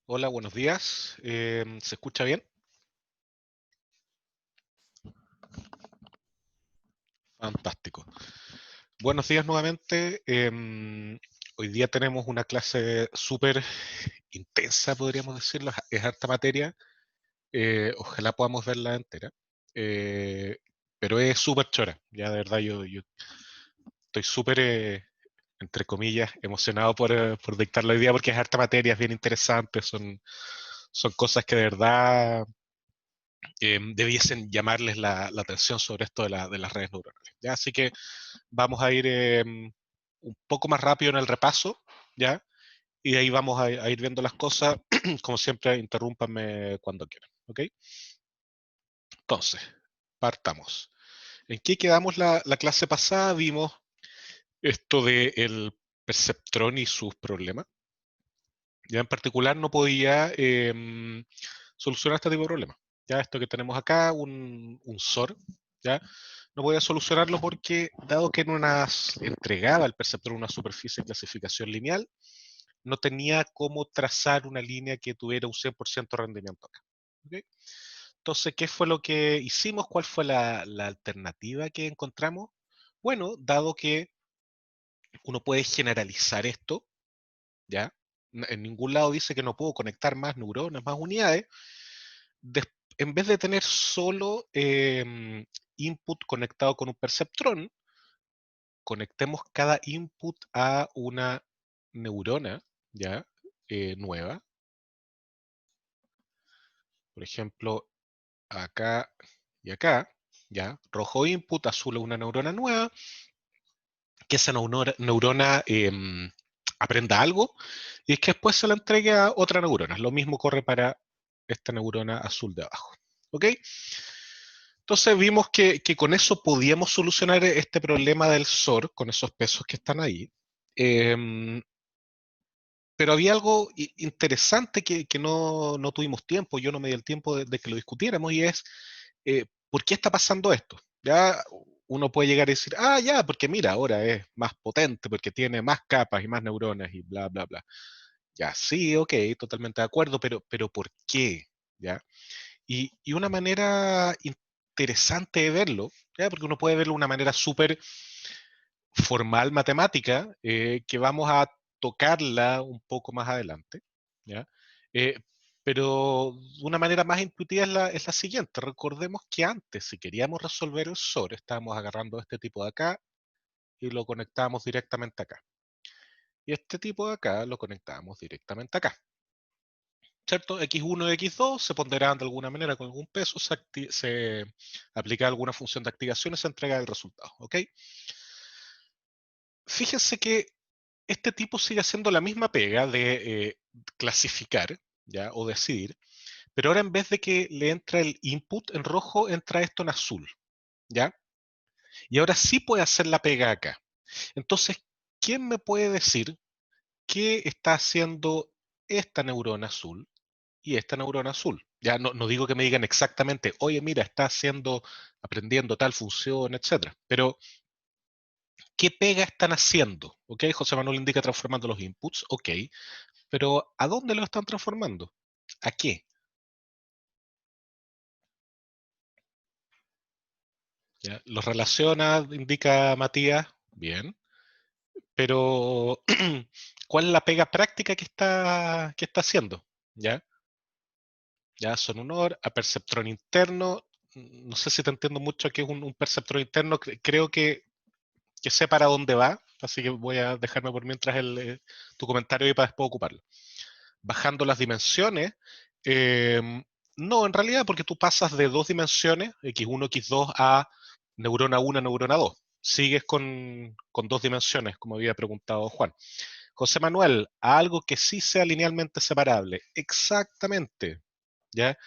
Hola, buenos días. ¿Se escucha bien? Fantástico. Buenos días nuevamente. Hoy día tenemos una clase súper intensa, podríamos decirlo. Es harta materia. Ojalá podamos verla entera. Eh, pero es súper chora. Ya de verdad yo estoy súper, entre comillas, emocionado por dictarla hoy día porque es harta materia, es bien interesante. Son cosas que de verdad debiesen llamarles la atención sobre esto de las redes neuronales. ¿Ya? Así que vamos a ir un poco más rápido en el repaso, ¿ya? Y de ahí vamos a ir viendo las cosas. Como siempre, interrúmpanme cuando quieran, ¿ok? Entonces, partamos. ¿En qué quedamos la clase pasada? Vimos esto del perceptrón y sus problemas. Ya en particular no podía solucionar este tipo de problemas. Ya esto que tenemos acá, un SOR, ya no podía solucionarlo porque, dado que entregaba el perceptor una superficie de clasificación lineal, no tenía cómo trazar una línea que tuviera un 100% de rendimiento acá. ¿Ok? Entonces, ¿qué fue lo que hicimos? ¿Cuál fue la alternativa que encontramos? Bueno, dado que uno puede generalizar esto, ¿ya? En ningún lado dice que no puedo conectar más neuronas, más unidades. En vez de tener solo input conectado con un perceptrón, conectemos cada input a una neurona, ¿ya? Nueva. Por ejemplo, acá y acá, ¿ya? Rojo input, azul una neurona nueva, que esa neurona aprenda algo y es que después se la entregue a otra neurona. Lo mismo corre para esta neurona azul de abajo. ¿Ok? Entonces vimos que con eso podíamos solucionar este problema del SOR, con esos pesos que están ahí. Em, pero había algo interesante que no tuvimos tiempo, yo no me di el tiempo de que lo discutiéramos, y es, ¿por qué está pasando esto? Ya uno puede llegar y decir, ah, ya, porque mira, ahora es más potente, porque tiene más capas y más neuronas y bla, bla, bla. Ya, sí, ok, totalmente de acuerdo, pero ¿por qué? ¿Ya? Y una manera interesante de verlo, ¿ya? Porque uno puede verlo de una manera súper formal matemática, que vamos a tocarla un poco más adelante, ¿ya? Eh, pero de una manera más intuitiva es la siguiente. Recordemos que antes, si queríamos resolver el SOR, estábamos agarrando este tipo de acá y lo conectábamos directamente acá. Y este tipo de acá lo conectábamos directamente acá. ¿Cierto? X1 y X2 se ponderaban de alguna manera con algún peso, se aplica alguna función de activación y se entrega el resultado. ¿Ok? Fíjense que este tipo sigue haciendo la misma pega de clasificar, ¿ya? O decidir, pero ahora en vez de que le entra el input en rojo, entra esto en azul, ¿ya? Y ahora sí puede hacer la pega acá. Entonces, ¿quién me puede decir qué está haciendo esta neurona azul y esta neurona azul? Ya no digo que me digan exactamente, oye, mira, está aprendiendo tal función, etcétera, pero ¿qué pega están haciendo? ¿Ok? José Manuel indica transformando los inputs, ok, pero ¿a dónde lo están transformando? ¿A qué? ¿Ya? Los relaciona, indica Matías, bien, pero ¿cuál es la pega práctica que está haciendo? ¿Ya? Ya son honor a perceptrón interno. No sé si te entiendo mucho qué es un perceptrón interno. Creo que sé para dónde va, así que voy a dejarme por mientras tu comentario y para después ocuparlo. Bajando las dimensiones, no, en realidad, porque tú pasas de dos dimensiones, X1, X2, a neurona 1, neurona 2. Sigues con dos dimensiones, como había preguntado Juan. José Manuel, a algo que sí sea linealmente separable. Exactamente. ¿Ya?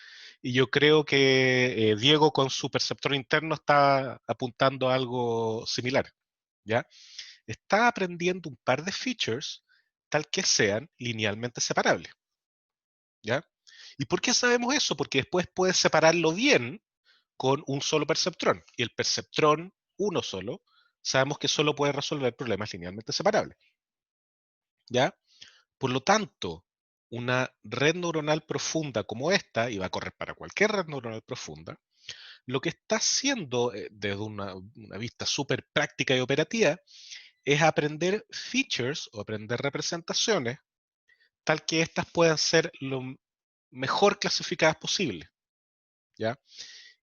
Y yo creo que Diego con su perceptor interno está apuntando a algo similar. ¿Ya? Está aprendiendo un par de features tal que sean linealmente separables. ¿Ya? ¿Y por qué sabemos eso? Porque después puedes separarlo bien con un solo perceptrón. Y el perceptrón, uno solo, sabemos que solo puede resolver problemas linealmente separables. ¿Ya? Por lo tanto, una red neuronal profunda como esta, y va a correr para cualquier red neuronal profunda, lo que está haciendo desde una vista súper práctica y operativa es aprender features o aprender representaciones tal que éstas puedan ser lo mejor clasificadas posible, ¿ya?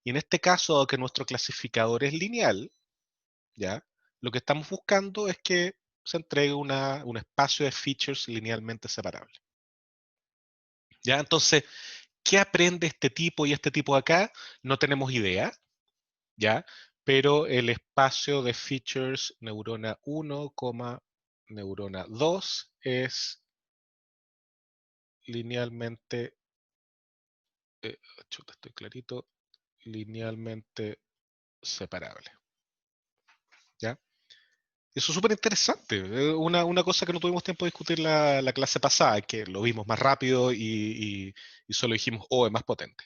Y en este caso, dado que nuestro clasificador es lineal, ¿ya? Lo que estamos buscando es que se entregue un espacio de features linealmente separable, ¿ya? Entonces, ¿qué aprende este tipo y este tipo acá? No tenemos idea, ¿ya? Pero el espacio de features neurona 1, neurona 2 es linealmente, chuta, estoy clarito, linealmente separable, ¿ya? Eso es súper interesante. Una cosa que no tuvimos tiempo de discutir la clase pasada, que lo vimos más rápido y solo dijimos, oh, es más potente.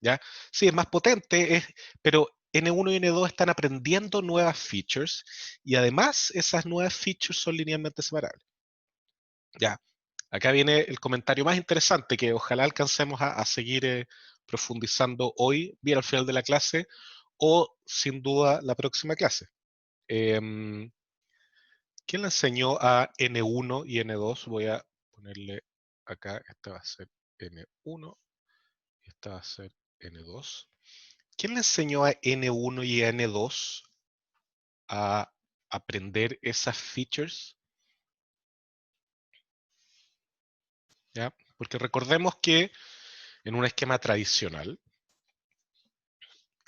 ¿Ya? Sí, es más potente, pero N1 y N2 están aprendiendo nuevas features y además esas nuevas features son linealmente separables. ¿Ya? Acá viene el comentario más interesante que ojalá alcancemos a seguir profundizando hoy, bien al final de la clase, o sin duda la próxima clase. Em, ¿Quién le enseñó a N1 y N2? Voy a ponerle acá, esta va a ser N1 y esta va a ser N2. ¿Quién le enseñó a N1 y a N2 a aprender esas features? ¿Ya? Porque recordemos que en un esquema tradicional,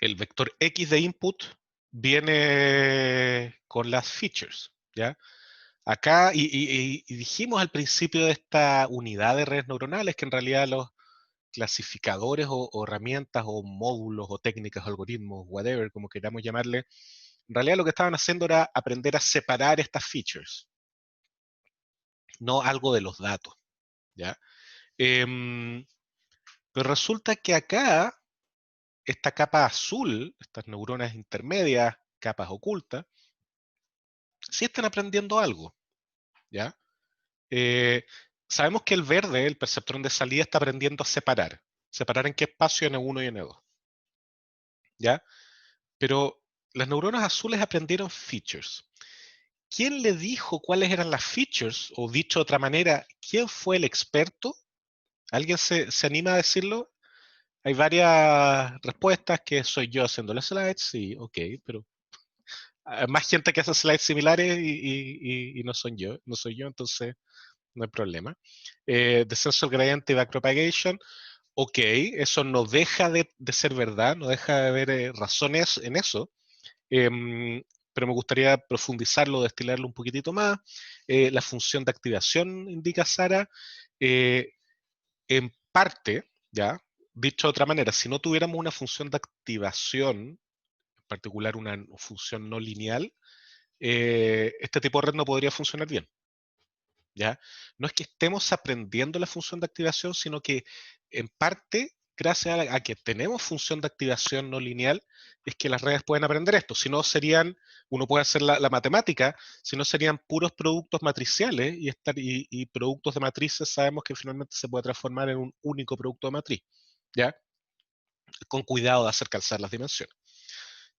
el vector X de input viene con las features, ¿ya? Acá, y dijimos al principio de esta unidad de redes neuronales que en realidad los clasificadores o herramientas o módulos o técnicas, algoritmos, whatever, como queramos llamarle, en realidad lo que estaban haciendo era aprender a separar estas features, no algo de los datos, ¿ya? Pero resulta que acá, esta capa azul, estas neuronas intermedias, capas ocultas, sí están aprendiendo algo, ¿ya? Eh, Sabemos que el verde, el perceptrón de salida, está aprendiendo a separar. Separar en qué espacio N1 y N2, ¿ya? Pero las neuronas azules aprendieron features. ¿Quién le dijo cuáles eran las features? O dicho de otra manera, ¿quién fue el experto? ¿Alguien se anima a decirlo? Hay varias respuestas que soy yo haciendo las slides, sí, ok, pero hay más gente que hace slides similares y no son yo, no soy yo, entonces no hay problema. Descenso gradient y backpropagation, ok, eso no deja de ser verdad, no deja de haber razones en eso, pero me gustaría profundizarlo, destilarlo un poquitito más. La función de activación, indica Sara, eh, en parte, ya, dicho de otra manera, si no tuviéramos una función de activación, en particular una función no lineal, este tipo de red no podría funcionar bien. ¿Ya? No es que estemos aprendiendo la función de activación, sino que en parte, gracias a que tenemos función de activación no lineal, es que las redes pueden aprender esto. Si no serían, uno puede hacer la matemática, si no serían puros productos matriciales y productos de matrices sabemos que finalmente se puede transformar en un único producto de matriz, ¿ya? Con cuidado de hacer calzar las dimensiones.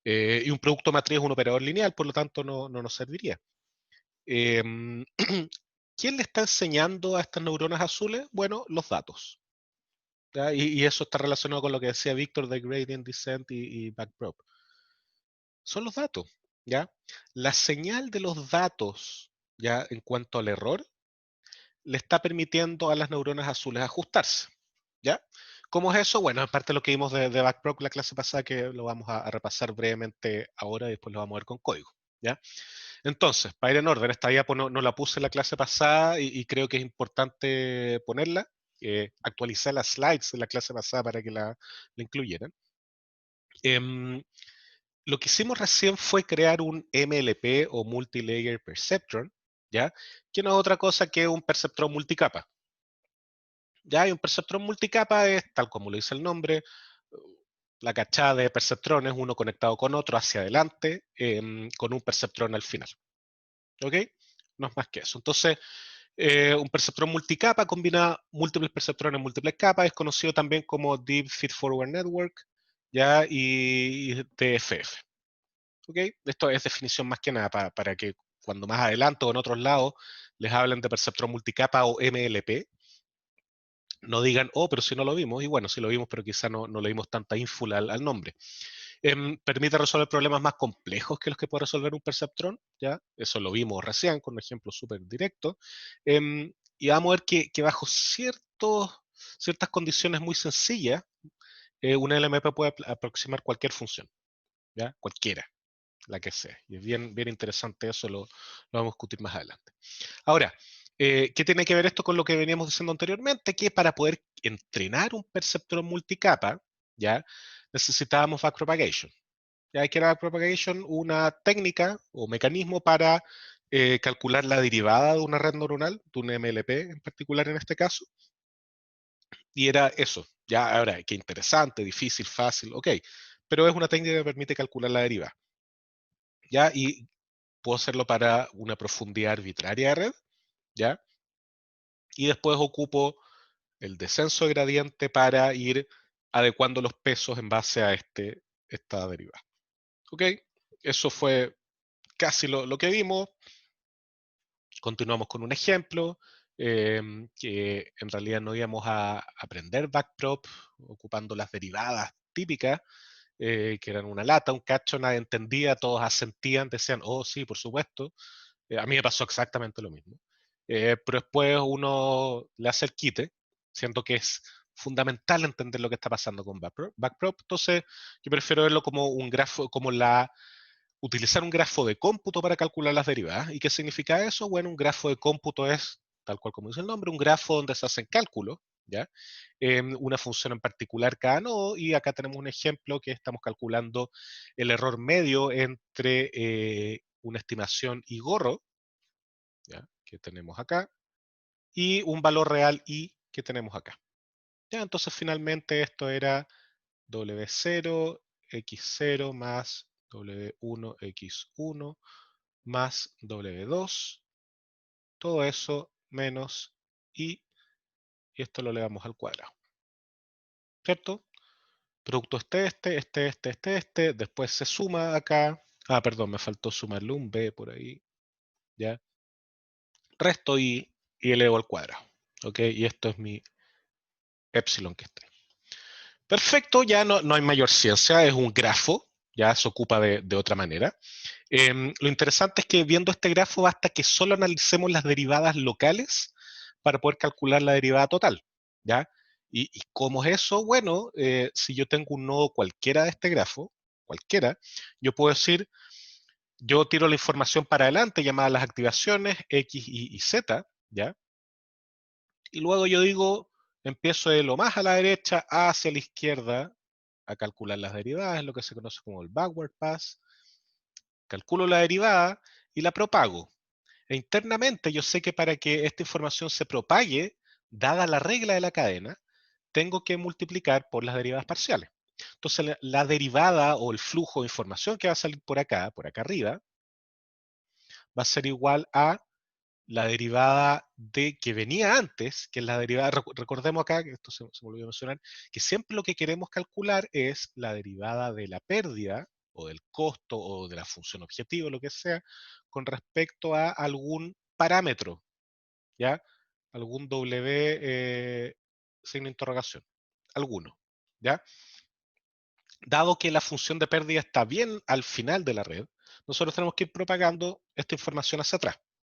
Y un producto matriz es un operador lineal, por lo tanto no nos serviría. Em, ¿Quién le está enseñando a estas neuronas azules? Bueno, los datos. ¿Ya? Y eso está relacionado con lo que decía Víctor de gradient descent y backprop. Son los datos, ¿ya? La señal de los datos, ¿ya? En cuanto al error, le está permitiendo a las neuronas azules ajustarse, ¿ya? ¿Cómo es eso? Bueno, es parte de lo que vimos de backprop la clase pasada, que lo vamos a repasar brevemente ahora y después lo vamos a ver con código, ¿ya? Entonces, para ir en orden, esta diapo no la puse en la clase pasada y creo que es importante ponerla. Actualicé las slides de la clase pasada para que la incluyeran. Em, lo que hicimos recién fue crear un MLP o Multilayer Perceptron, ¿ya? Que no es otra cosa que un perceptrón multicapa. Ya hay un perceptrón multicapa, es tal como lo dice el nombre, la cachada de perceptrones, uno conectado con otro hacia adelante, con un perceptrón al final. ¿Ok? No es más que eso. Entonces, Un perceptrón multicapa combina múltiples perceptrones en múltiples capas, es conocido también como Deep Feed Forward Network, ¿ya? Y DFF. ¿Ok? Esto es definición más que nada para que cuando más adelante o en otros lados les hablen de perceptrón multicapa o MLP, no digan, oh, pero si no lo vimos, y bueno, sí lo vimos, pero quizá no le dimos tanta ínfula al nombre. Permite resolver problemas más complejos que los que puede resolver un perceptrón, ¿ya? Eso lo vimos recién con un ejemplo súper directo. Y vamos a ver que bajo ciertas condiciones muy sencillas, un LMP puede aproximar cualquier función, ¿ya? Cualquiera, la que sea. Y es bien, bien interesante eso, lo vamos a discutir más adelante. Ahora, ¿qué tiene que ver esto con lo que veníamos diciendo anteriormente? Que para poder entrenar un perceptrón multicapa, ¿ya? Necesitábamos backpropagation. Ya que era backpropagation una técnica o mecanismo para calcular la derivada de una red neuronal, de un MLP en particular en este caso, y era eso. Ya ahora, qué interesante, difícil, fácil, ok, pero es una técnica que permite calcular la derivada. ¿Ya? Y puedo hacerlo para una profundidad arbitraria de red, ¿ya? Y después ocupo el descenso de gradiente para ir adecuando los pesos en base a esta derivada. ¿Ok? Eso fue casi lo que vimos. Continuamos con un ejemplo, que en realidad no íbamos a aprender backprop ocupando las derivadas típicas, que eran una lata, un cacho, nadie entendía, todos asentían, decían, oh sí, por supuesto. A mí me pasó exactamente lo mismo. Pero después uno le hace el quite, siento que es fundamental entender lo que está pasando con backprop. Entonces, yo prefiero verlo como un grafo, como utilizar un grafo de cómputo para calcular las derivadas. ¿Y qué significa eso? Bueno, un grafo de cómputo es, tal cual como dice el nombre, un grafo donde se hacen cálculos, ¿ya? Una función en particular cada nodo, y acá tenemos un ejemplo que estamos calculando el error medio entre una estimación y gorro, ¿ya? Que tenemos acá, y un valor real i que tenemos acá. ¿Ya? Entonces finalmente esto era W0, X0 más W1, X1 más W2, todo eso menos i, y esto lo elevamos al cuadrado, ¿cierto? Producto después se suma acá, perdón, me faltó sumarle un b por ahí, ¿ya? Resto y elevo al cuadrado, ¿ok? Y esto es mi epsilon que está ahí. Perfecto, ya no hay mayor ciencia, es un grafo, ya se ocupa de otra manera. Lo interesante es que viendo este grafo basta que solo analicemos las derivadas locales para poder calcular la derivada total, ¿ya? ¿Y cómo es eso? Bueno, si yo tengo un nodo cualquiera de este grafo, cualquiera, yo puedo decir, yo tiro la información para adelante llamada las activaciones X, Y Z, ¿ya? Y luego yo digo, empiezo de lo más a la derecha hacia la izquierda a calcular las derivadas, es lo que se conoce como el backward pass. Calculo la derivada y la propago. E internamente yo sé que para que esta información se propague, dada la regla de la cadena, tengo que multiplicar por las derivadas parciales. Entonces la derivada o el flujo de información que va a salir por acá arriba, va a ser igual a la derivada de que venía antes, que es la derivada, recordemos acá, que esto se me olvidó mencionar, que siempre lo que queremos calcular es la derivada de la pérdida o del costo o de la función objetivo, lo que sea, con respecto a algún parámetro, ¿ya? Algún W signo de interrogación, alguno, ¿ya? Dado que la función de pérdida está bien al final de la red, nosotros tenemos que ir propagando esta información hacia atrás.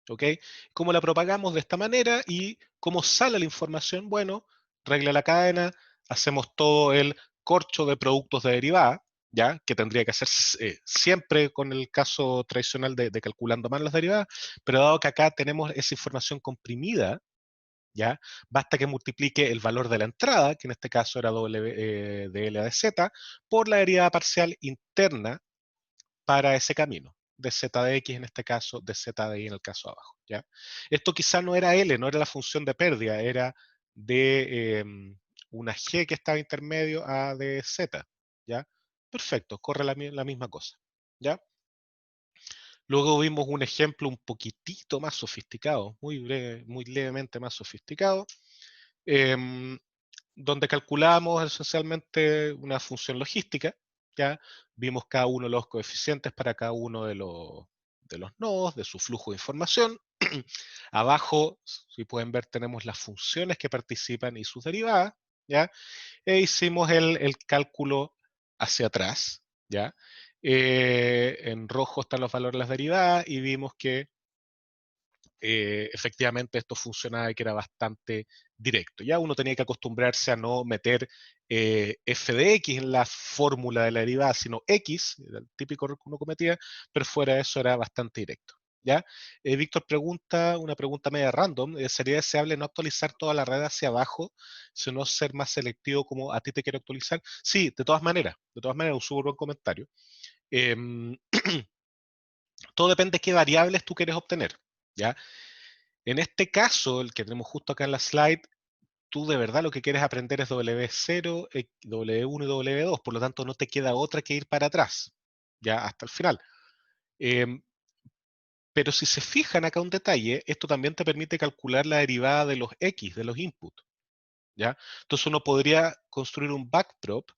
¿Ok? ¿Cómo la propagamos de esta manera y cómo sale la información? Bueno, regla la cadena, hacemos todo el corcho de productos de derivada, ¿ya? Que tendría que hacer siempre con el caso tradicional de calculando mal las derivadas, pero dado que acá tenemos esa información comprimida, ¿ya? Basta que multiplique el valor de la entrada, que en este caso era de L a de Z, por la derivada parcial interna para ese camino, de Z de X en este caso, de Z de Y en el caso abajo, ¿ya? Esto quizá no era L, no era la función de pérdida, era de una G que estaba intermedio a de Z, ¿ya? Perfecto, corre la misma cosa, ¿ya? Luego vimos un ejemplo un poquitito más sofisticado, muy breve, muy levemente más sofisticado, em, donde calculamos esencialmente una función logística, ¿ya? Vimos cada uno de los coeficientes para cada uno de los nodos, de su flujo de información. Abajo, si pueden ver, tenemos las funciones que participan y sus derivadas, ¿ya? E hicimos el cálculo hacia atrás, ¿ya? En rojo están los valores de las derivadas y vimos que efectivamente esto funcionaba y que era bastante directo. Ya uno tenía que acostumbrarse a no meter f de x en la fórmula de la derivada, sino x, era el típico error que uno cometía, pero fuera de eso era bastante directo. ¿Ya? Víctor pregunta, una pregunta media random, ¿sería deseable no actualizar toda la red hacia abajo, sino ser más selectivo como a ti te quiero actualizar? Sí, de todas maneras, un súper buen comentario. Em, todo depende de qué variables tú quieres obtener. ¿Ya? En este caso, el que tenemos justo acá en la slide, tú de verdad lo que quieres aprender es W0, W1 y W2, por lo tanto no te queda otra que ir para atrás, ya hasta el final. Em, pero si se fijan acá un detalle, esto también te permite calcular la derivada de los X, de los inputs, ¿ya? Entonces uno podría construir un backprop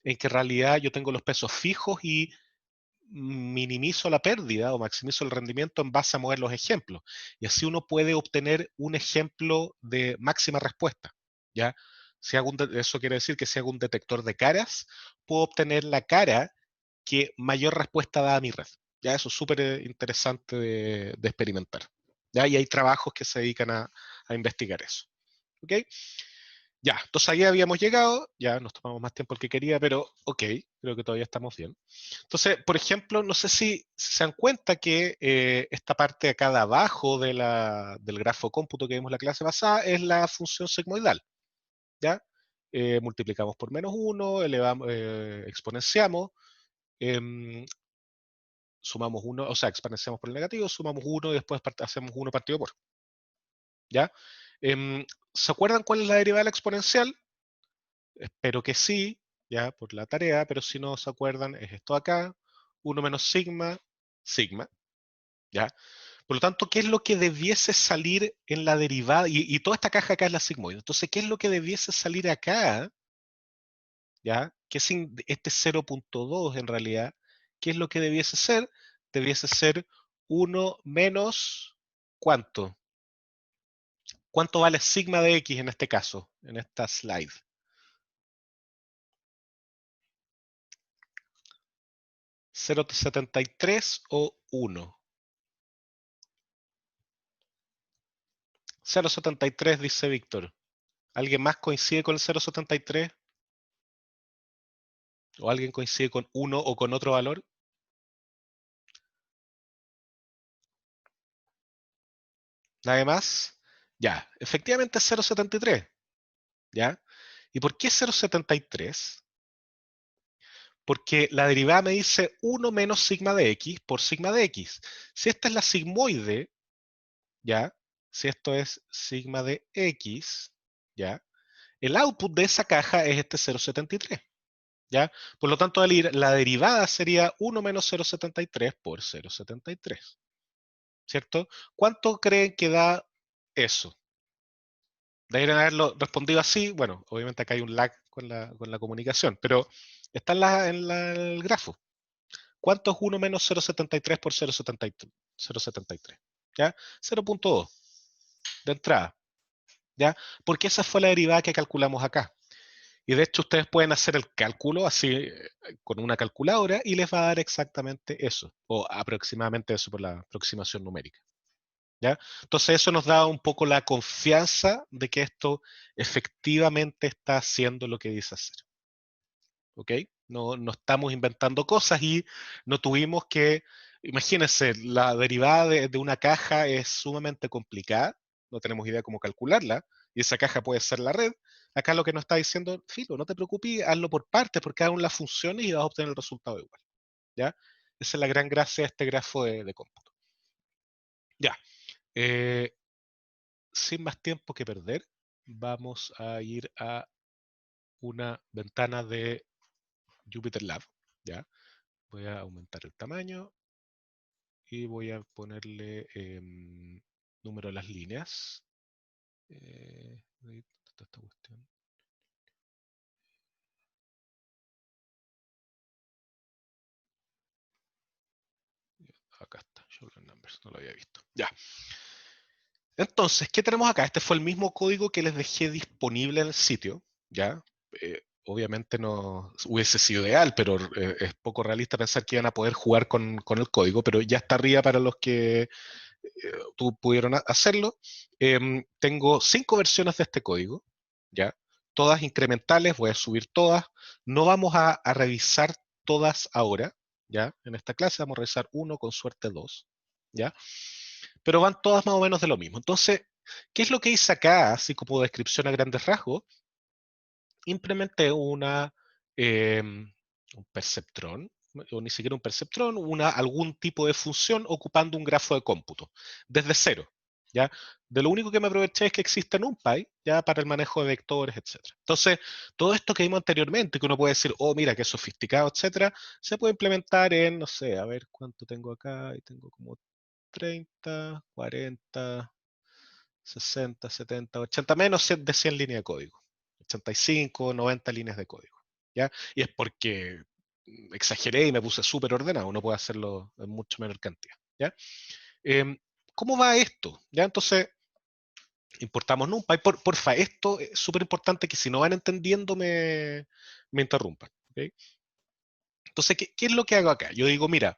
en que en realidad yo tengo los pesos fijos y minimizo la pérdida o maximizo el rendimiento en base a mover los ejemplos. Y así uno puede obtener un ejemplo de máxima respuesta. ¿Ya? Si hago eso quiere decir que si hago un detector de caras, puedo obtener la cara que mayor respuesta da a mi red. ¿Ya? Eso es súper interesante de experimentar. ¿Ya? Y hay trabajos que se dedican a investigar eso. ¿Ok? Ya, entonces ahí habíamos llegado, ya nos tomamos más tiempo el que quería, pero ok, creo que todavía estamos bien. Entonces, por ejemplo, no sé si se dan cuenta que esta parte de acá de abajo del grafo cómputo que vimos en la clase pasada es la función sigmoidal, ¿ya? Multiplicamos por menos 1, elevamos, exponenciamos, em, sumamos 1, o sea, exponenciamos por el negativo, sumamos 1 y después hacemos 1 partido por, ¿ya? ¿Se acuerdan cuál es la derivada de la exponencial? Espero que sí, ya por la tarea, pero si no se acuerdan, es esto acá, 1 menos sigma, sigma, ¿ya? Por lo tanto, ¿qué es lo que debiese salir en la derivada? Y toda esta caja acá es la sigmoide. Entonces, ¿qué es lo que debiese salir acá? ¿Ya? ¿Qué es este 0.2 en realidad? ¿Qué es lo que debiese ser? Debiese ser 1 menos, ¿cuánto? ¿Cuánto vale sigma de x en este caso, en esta slide? 0,73 o 1. 0,73 dice Víctor. ¿Alguien más coincide con el 0,73? ¿O alguien coincide con 1 o con otro valor? ¿Nadie más? Ya, efectivamente es 0,73. ¿Ya? ¿Y por qué 0,73? Porque la derivada me dice 1 menos sigma de x por sigma de x. Si esta es la sigmoide, ¿ya? Si esto es sigma de x, ¿ya? El output de esa caja es este 0,73. ¿Ya? Por lo tanto, la derivada sería 1 menos 0,73 por 0,73. ¿Cierto? ¿Cuánto creen que da eso? Deberían haberlo respondido así. Bueno, obviamente acá hay un lag con la comunicación, pero está el grafo. ¿Cuánto es 1 menos 0,73 por 0,73? 0,73. ¿Ya? 0.2 de entrada. ¿Ya? Porque esa fue la derivada que calculamos acá. Y de hecho ustedes pueden hacer el cálculo así con una calculadora y les va a dar exactamente eso, o aproximadamente eso por la aproximación numérica. ¿Ya? Entonces eso nos da un poco la confianza de que esto efectivamente está haciendo lo que dice hacer. ¿Ok? No estamos inventando cosas y no tuvimos que, imagínense, la derivada de una caja es sumamente complicada, no tenemos idea cómo calcularla, y esa caja puede ser la red. Acá lo que nos está diciendo, Filo, no te preocupes, hazlo por partes, porque hagan las funciones y vas a obtener el resultado igual. ¿Ya? Esa es la gran gracia de este grafo de cómputo. Ya. Eh, Sin más tiempo que perder, vamos a ir a una ventana de Jupyter Lab. ¿Ya? Voy a aumentar el tamaño y voy a ponerle número de las líneas. ¿Dónde está esta cuestión? Acá está, show line numbers, no lo había visto. Ya. Entonces, ¿qué tenemos acá? Este fue el mismo código que les dejé disponible en el sitio, ¿ya? Obviamente no hubiese sido ideal, pero es poco realista pensar que iban a poder jugar con el código, pero ya está arriba para los que pudieron hacerlo. Tengo 5 versiones de este código, ¿ya? Todas incrementales, voy a subir todas. No vamos a revisar todas ahora, ¿ya? En esta clase vamos a revisar uno, con suerte dos, ¿ya? Pero van todas más o menos de lo mismo. Entonces, ¿qué es lo que hice acá, así como descripción a grandes rasgos? Implementé un perceptrón, o ni siquiera un perceptrón, algún tipo de función ocupando un grafo de cómputo, desde cero. ¿Ya? De lo único que me aproveché es que existe NumPy, ya para el manejo de vectores, etcétera. Entonces, todo esto que vimos anteriormente, que uno puede decir, oh, mira, qué sofisticado, etcétera, se puede implementar en, no sé, a ver cuánto tengo acá, y tengo como 30, 40, 60, 70, 80, menos de 100 líneas de código. 85, 90 líneas de código. ¿Ya? Y es porque exageré y me puse súper ordenado. Uno puede hacerlo en mucho menor cantidad. ¿Ya? Eh, ¿Cómo va esto? ¿Ya? Entonces, importamos NumPy. Porfa, esto es súper importante que si no van entendiendo me interrumpan. ¿Okay? Entonces, ¿qué es lo que hago acá? Yo digo, mira,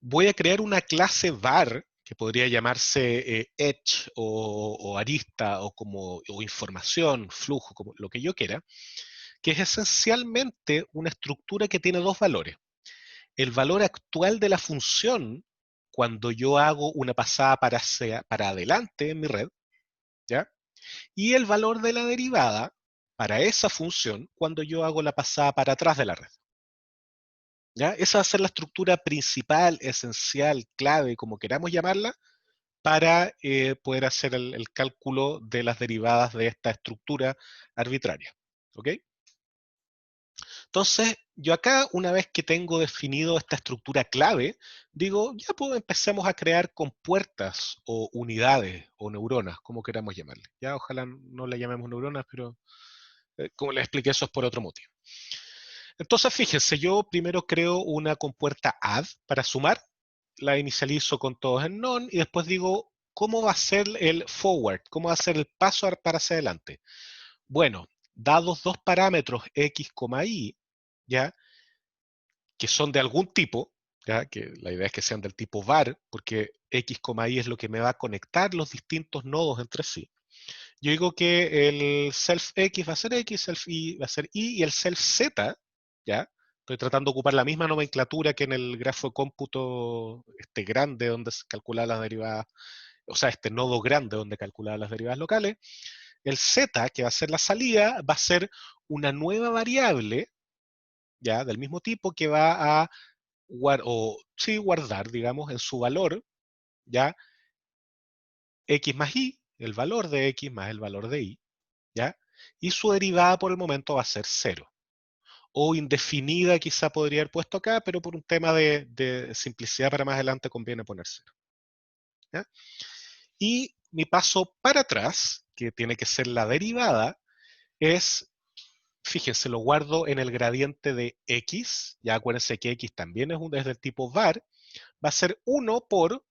voy a crear una clase var que podría llamarse edge o arista o información, flujo, como lo que yo quiera, que es esencialmente una estructura que tiene dos valores. El valor actual de la función cuando yo hago una pasada para adelante en mi red, ¿ya? Y el valor de la derivada para esa función cuando yo hago la pasada para atrás de la red. ¿Ya? Esa va a ser la estructura principal, esencial, clave, como queramos llamarla, para poder hacer el cálculo de las derivadas de esta estructura arbitraria. ¿Ok? Entonces, yo acá, una vez que tengo definido esta estructura clave, digo, ya pues empecemos a crear compuertas o unidades o neuronas, como queramos llamarle. Ya ojalá no le llamemos neuronas, pero como les expliqué, eso es por otro motivo. Entonces, fíjense, yo primero creo una compuerta add para sumar, la inicializo con todos en non y después digo, ¿cómo va a ser el forward? ¿Cómo va a ser el paso para hacia adelante? Bueno, dados dos parámetros x, y, ¿ya? Que son de algún tipo, ¿ya? Que la idea es que sean del tipo var, porque x, y es lo que me va a conectar los distintos nodos entre sí. Yo digo que el self x va a ser x, self y va a ser y el self z, ¿ya? Estoy tratando de ocupar la misma nomenclatura que en el grafo de cómputo este grande donde se calcula las derivadas, o sea, este nodo grande donde calcula las derivadas locales. El z, que va a ser la salida, va a ser una nueva variable, ¿ya? Del mismo tipo que va a guardar, digamos, en su valor, ¿ya? X más y, el valor de x más el valor de y, ¿ya? Y su derivada por el momento va a ser cero. O indefinida quizá podría haber puesto acá, pero por un tema de simplicidad para más adelante conviene poner cero. ¿Ya? Y mi paso para atrás, que tiene que ser la derivada, es, fíjense, lo guardo en el gradiente de x, ya acuérdense que x también es del tipo var, va a ser 1 por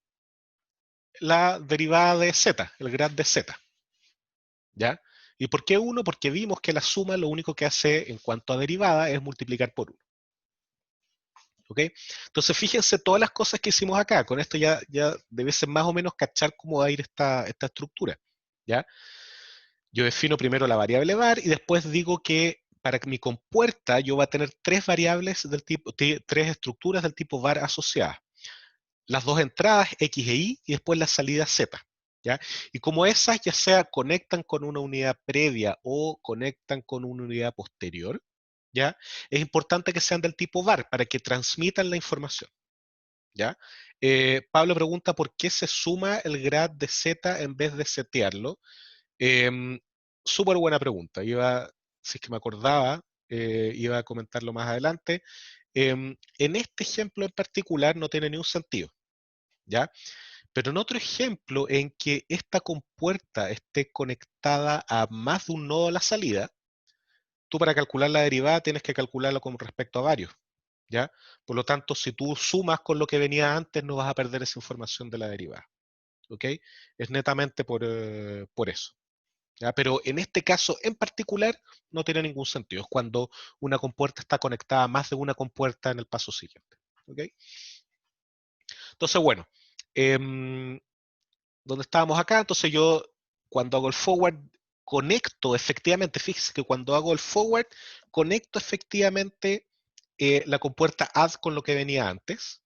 la derivada de z, el grad de z. ¿Ya? ¿Y por qué 1? Porque vimos que la suma lo único que hace en cuanto a derivada es multiplicar por 1. ¿Ok? Entonces fíjense todas las cosas que hicimos acá. Con esto ya debe ser más o menos cachar cómo va a ir esta estructura. ¿Ya? Yo defino primero la variable var y después digo que para que mi compuerta yo va a tener tres variables del tipo, tres estructuras del tipo var asociadas. Las dos entradas X e Y después la salida Z. ¿Ya? Y como esas ya sea conectan con una unidad previa o conectan con una unidad posterior, ¿ya? Es importante que sean del tipo var para que transmitan la información. ¿Ya? Pablo pregunta por qué se suma el grad de Z en vez de setearlo. Eh, Súper buena pregunta. Si es que me acordaba, iba a comentarlo más adelante. En este ejemplo en particular no tiene ningún sentido. ¿ya? Pero en otro ejemplo en que esta compuerta esté conectada a más de un nodo a la salida, tú para calcular la derivada tienes que calcularlo con respecto a varios, ¿ya? Por lo tanto, si tú sumas con lo que venía antes, no vas a perder esa información de la derivada, ¿ok? Es netamente por eso, ¿ya? Pero en este caso en particular no tiene ningún sentido. Es cuando una compuerta está conectada a más de una compuerta en el paso siguiente, ¿ok? Entonces, bueno, donde estábamos acá, entonces yo cuando hago el forward conecto efectivamente, fíjese que cuando hago el forward conecto efectivamente la compuerta add con lo que venía antes,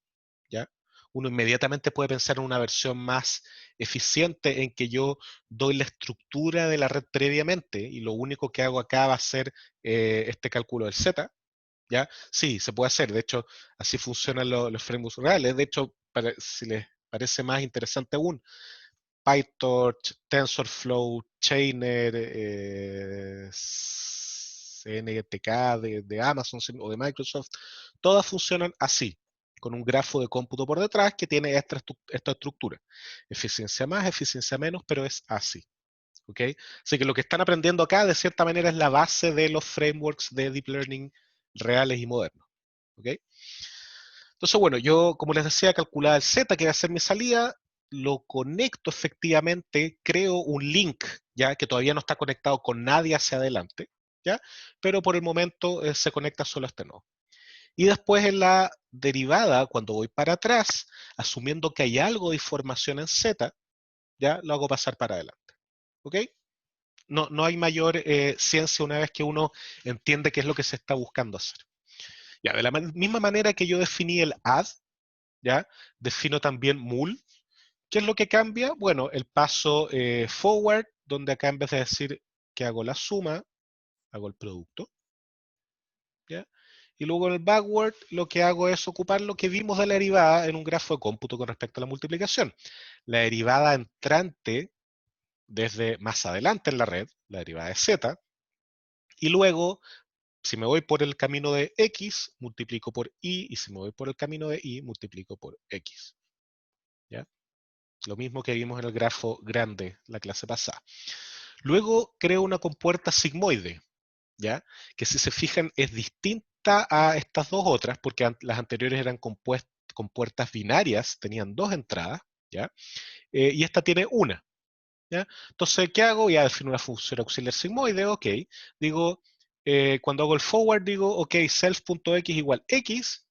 ¿ya? Uno inmediatamente puede pensar en una versión más eficiente en que yo doy la estructura de la red previamente y lo único que hago acá va a ser este cálculo del Z, ¿ya? Sí, se puede hacer, de hecho así funcionan los frameworks reales, de hecho si les parece más interesante aún, PyTorch, TensorFlow, Chainer, CNTK de Amazon o de Microsoft, todas funcionan así, con un grafo de cómputo por detrás que tiene esta estructura. Eficiencia más, eficiencia menos, pero es así. ¿Ok? Así que lo que están aprendiendo acá, de cierta manera, es la base de los frameworks de Deep Learning reales y modernos. ¿Ok? Entonces, bueno, yo, como les decía, calculaba el Z, que va a ser mi salida, lo conecto efectivamente, creo un link, ya que todavía no está conectado con nadie hacia adelante, ¿ya? Pero por el momento se conecta solo a este nodo. Y después en la derivada, cuando voy para atrás, asumiendo que hay algo de información en Z, ya lo hago pasar para adelante. ¿Ok? No hay mayor ciencia una vez que uno entiende qué es lo que se está buscando hacer. Ya, de la misma manera que yo definí el add, ¿ya? Defino también mul. ¿Qué es lo que cambia? Bueno, el paso forward, donde acá en vez de decir que hago la suma, hago el producto, ¿ya? Y luego en el backward lo que hago es ocupar lo que vimos de la derivada en un grafo de cómputo con respecto a la multiplicación. La derivada entrante desde más adelante en la red, la derivada de z, y luego, si me voy por el camino de x, multiplico por y si me voy por el camino de y, multiplico por x. ¿Ya? Lo mismo que vimos en el grafo grande la clase pasada. Luego creo una compuerta sigmoide, ¿ya? Que si se fijan es distinta a estas dos otras, porque las anteriores eran compuertas binarias, tenían dos entradas, ¿ya? Y esta tiene una, ¿ya? Entonces, ¿qué hago? Ya defino una función auxiliar sigmoide, ok. Digo, cuando hago el forward, digo, ok, self.x igual x,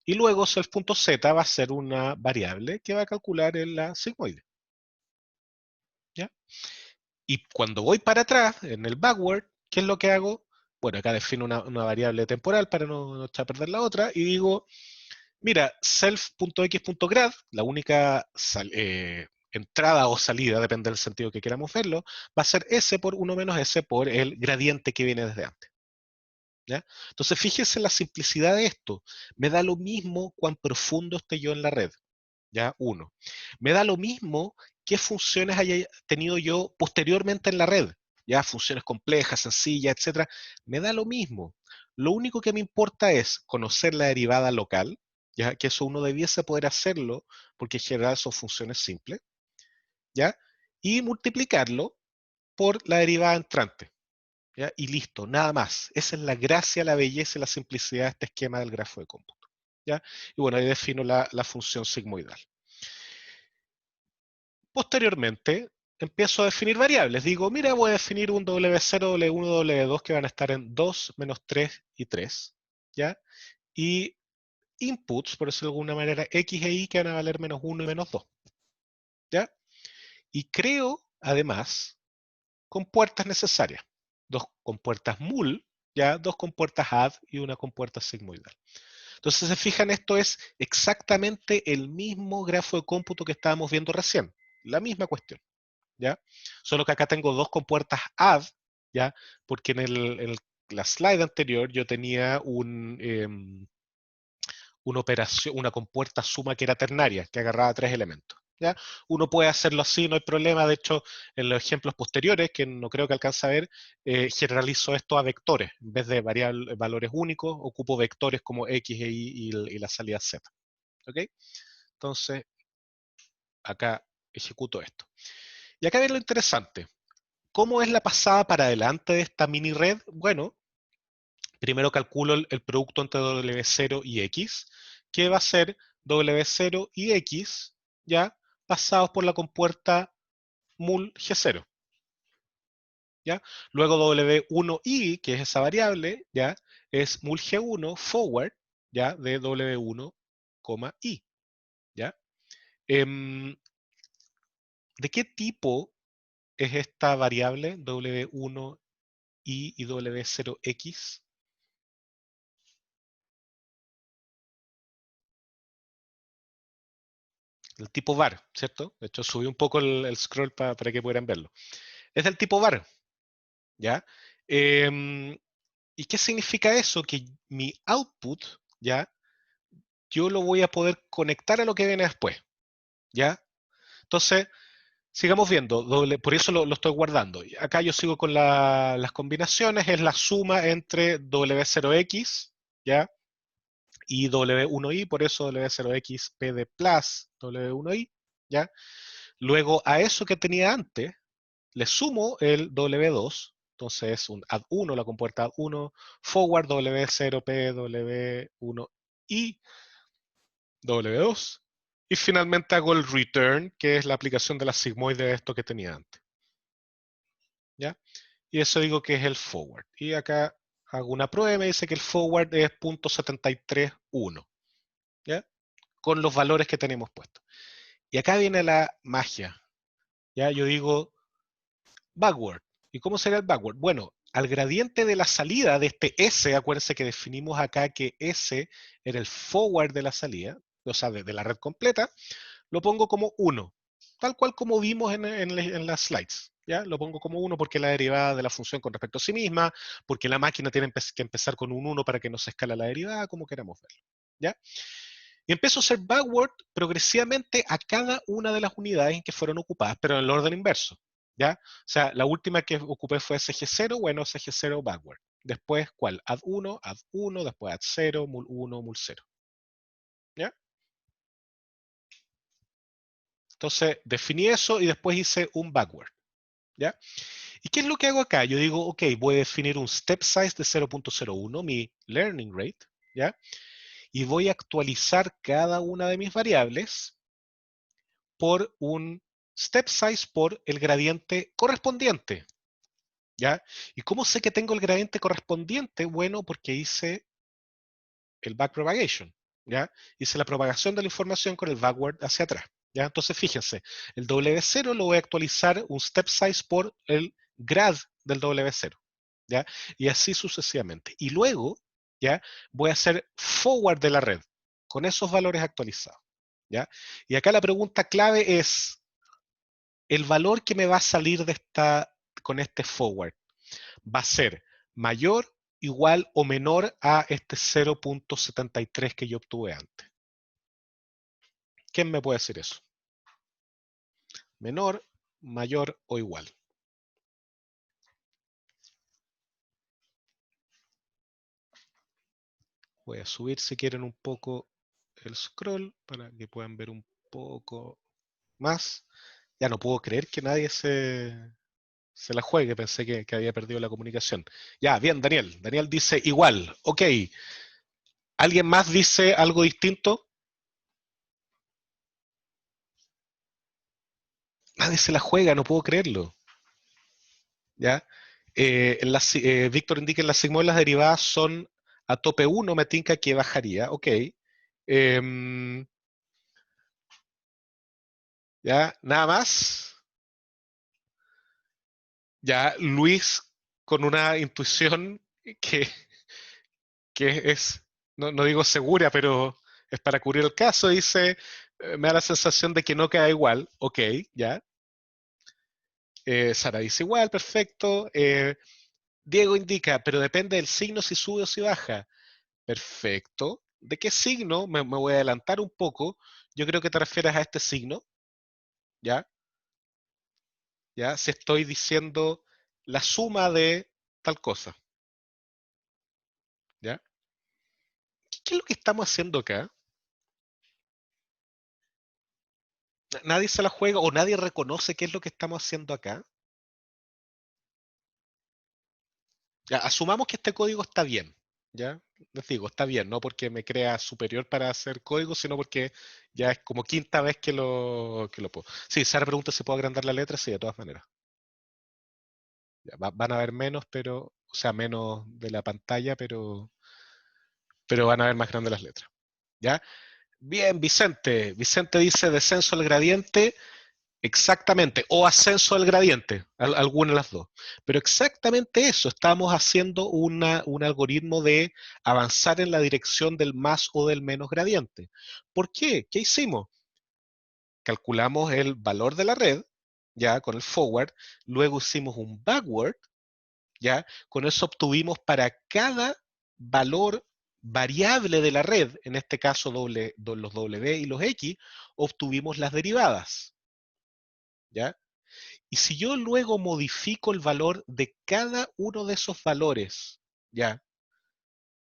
y luego self.z va a ser una variable que va a calcular en la sigmoide, ¿ya? Y cuando voy para atrás, en el backward, ¿qué es lo que hago? Bueno, acá defino una variable temporal para no echar a perder la otra, y digo, mira, self.x.grad, la única entrada o salida, depende del sentido que queramos verlo, va a ser s por 1 menos s por el gradiente que viene desde antes. ¿Ya? Entonces, fíjese la simplicidad de esto. Me da lo mismo cuán profundo esté yo en la red. ¿Ya? Uno. Me da lo mismo qué funciones haya tenido yo posteriormente en la red. Ya, funciones complejas, sencillas, etcétera. Me da lo mismo. Lo único que me importa es conocer la derivada local, ya que eso uno debiese poder hacerlo, porque en general son funciones simples, ¿ya? Y multiplicarlo por la derivada entrante. ¿Ya? Y listo, nada más. Esa es la gracia, la belleza y la simplicidad de este esquema del grafo de cómputo. ¿Ya? Y bueno, ahí defino la función sigmoidal. Posteriormente, empiezo a definir variables. Digo, mira, voy a definir un W0, W1, W2 que van a estar en 2, menos 3 y 3. ¿Ya? Y inputs, por decirlo de alguna manera, X e Y que van a valer menos 1 y menos 2. ¿Ya? Y creo, además, compuertas necesarias. Dos compuertas mul, ¿ya? Dos compuertas add y una compuerta sigmoidal. Entonces, si se fijan, esto es exactamente el mismo grafo de cómputo que estábamos viendo recién. La misma cuestión. ¿Ya? Solo que acá tengo dos compuertas add, ¿ya? Porque en la slide anterior yo tenía una operación, una compuerta suma que era ternaria, que agarraba tres elementos. ¿Ya? Uno puede hacerlo así, no hay problema. De hecho, en los ejemplos posteriores, que no creo que alcance a ver, generalizo esto a vectores. En vez de valores únicos, ocupo vectores como X, Y y la salida Z. ¿Ok? Entonces, acá ejecuto esto. Y acá viene lo interesante. ¿Cómo es la pasada para adelante de esta mini red? Bueno, primero calculo el producto entre W0 y X, que va a ser W0 y X, ya, pasados por la compuerta mul G0. ¿Ya? Luego W1i, que es esa variable, ¿ya? Es mul G1 forward, ¿ya? De W1, i, ¿ya? ¿De qué tipo es esta variable W1i y W0x? El tipo var, ¿cierto? De hecho, subí un poco el scroll para que pudieran verlo. Es del tipo var, ¿ya? ¿Y qué significa eso? Que mi output, ¿ya? Yo lo voy a poder conectar a lo que viene después, ¿ya? Entonces, sigamos viendo, por eso lo estoy guardando. Acá yo sigo con las combinaciones, es la suma entre W0x, ¿ya? Y W1i, por eso W0x PD plus W1i, ¿ya? Luego a eso que tenía antes, le sumo el W2, entonces es un add 1, la compuerta add 1, forward W0P, W1i, W2, y finalmente hago el return, que es la aplicación de la sigmoide de esto que tenía antes, ¿ya? Y eso digo que es el forward. Y acá hago una prueba y me dice que el forward es .731, ¿ya? Con los valores que tenemos puestos. Y acá viene la magia, ¿ya? Yo digo backward. ¿Y cómo sería el backward? Bueno, al gradiente de la salida de este S, acuérdense que definimos acá que S era el forward de la salida, o sea, de la red completa, lo pongo como 1, tal cual como vimos en las slides. ¿Ya? Lo pongo como 1 porque la derivada de la función con respecto a sí misma, porque la máquina tiene que empezar con un 1 para que no se escala la derivada, como queramos verlo. ¿Ya? Y empiezo a hacer backward progresivamente a cada una de las unidades en que fueron ocupadas, pero en el orden inverso. ¿Ya? O sea, la última que ocupé fue SG0, bueno, SG0 backward. Después, ¿cuál? Add 1, después add 0, mul 1, mul 0. ¿Ya? Entonces, definí eso y después hice un backward. ¿Ya? ¿Y qué es lo que hago acá? Yo digo, ok, voy a definir un step size de 0.01, mi learning rate, ¿ya? Y voy a actualizar cada una de mis variables por un step size por el gradiente correspondiente, ¿ya? ¿Y cómo sé que tengo el gradiente correspondiente? Bueno, porque hice el backpropagation, ¿ya? Hice la propagación de la información con el backward hacia atrás, ¿ya? Entonces, fíjense, el W0 lo voy a actualizar un step size por el grad del W0, ¿ya? Y así sucesivamente. Y luego, ¿ya? Voy a hacer forward de la red con esos valores actualizados, ¿ya? Y acá la pregunta clave es, el valor que me va a salir con este forward va a ser mayor, igual o menor a este 0.73 que yo obtuve antes. ¿Quién me puede decir eso? Menor, mayor o igual. Voy a subir si quieren un poco el scroll para que puedan ver un poco más. Ya no puedo creer que nadie se la juegue, pensé que había perdido la comunicación. Ya, bien, Daniel. Daniel dice igual. Ok. ¿Alguien más dice algo distinto? Nadie se la juega, no puedo creerlo. ¿Ya? Víctor indica que en la sigmoides las derivadas son a tope 1, me tinca que bajaría. Ok. ¿Ya? Nada más. Ya, Luis, con una intuición que, que es, no digo segura, pero es para cubrir el caso, dice, me da la sensación de que no queda igual. Ok, ya. Sara dice igual, perfecto. Diego indica, pero depende del signo si sube o si baja. Perfecto. ¿De qué signo? Me voy a adelantar un poco. Yo creo que te refieres a este signo, ¿ya? ¿Ya? Si estoy diciendo la suma de tal cosa, ¿ya? ¿Qué es lo que estamos haciendo acá? nadie se la juega o nadie reconoce qué es lo que estamos haciendo acá. Ya, asumamos que este código está bien, ¿ya? Les digo, está bien, no porque me crea superior para hacer código, sino porque ya es como quinta vez que lo puedo. Sí, Sara pregunta si puedo agrandar la letra, sí, de todas maneras. Ya, van a haber menos, pero, o sea, menos de la pantalla, pero van a ver más grandes las letras. ¿Ya? Bien, Vicente. Vicente dice descenso al gradiente. Exactamente, o ascenso del gradiente, alguna de las dos. Pero exactamente eso, estamos haciendo un algoritmo de avanzar en la dirección del más o del menos gradiente. ¿Por qué? ¿Qué hicimos? Calculamos el valor de la red, ya con el forward, luego hicimos un backward, ya, con eso obtuvimos para cada valor variable de la red, en este caso los W y los X, obtuvimos las derivadas, ¿ya? Y si yo luego modifico el valor de cada uno de esos valores, ya,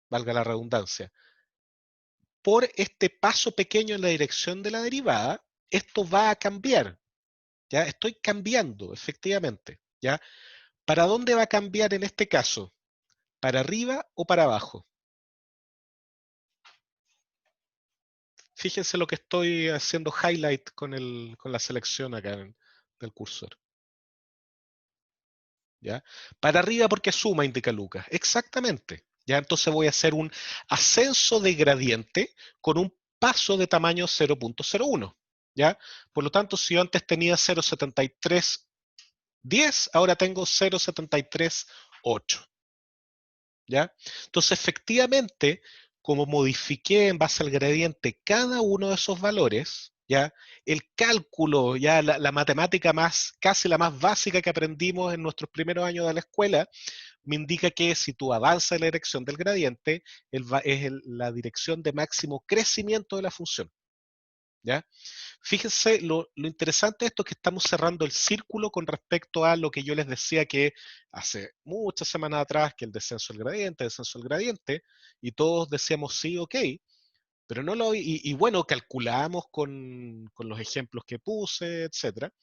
valga la redundancia, por este paso pequeño en la dirección de la derivada, esto va a cambiar, ya, estoy cambiando, efectivamente, ya. ¿Para dónde va a cambiar en este caso? ¿Para arriba o para abajo? Fíjense lo que estoy haciendo highlight con la selección acá del cursor. ¿Ya? Para arriba porque suma, indica Lucas. Exactamente. Ya entonces voy a hacer un ascenso de gradiente con un paso de tamaño 0.01. ¿Ya? Por lo tanto, si yo antes tenía 0.7310, ahora tengo 0.738. ¿Ya? Entonces, efectivamente, como modifiqué en base al gradiente cada uno de esos valores, ¿ya? El cálculo, ya la matemática más, casi la más básica que aprendimos en nuestros primeros años de la escuela, me indica que si tú avanzas en la dirección del gradiente, la dirección de máximo crecimiento de la función. ¿Ya? Fíjense, lo interesante de esto es que estamos cerrando el círculo con respecto a lo que yo les decía que hace muchas semanas atrás, que el descenso del gradiente, y todos decíamos sí, ok, pero no lo, y bueno, calculamos con los ejemplos que puse, etcétera,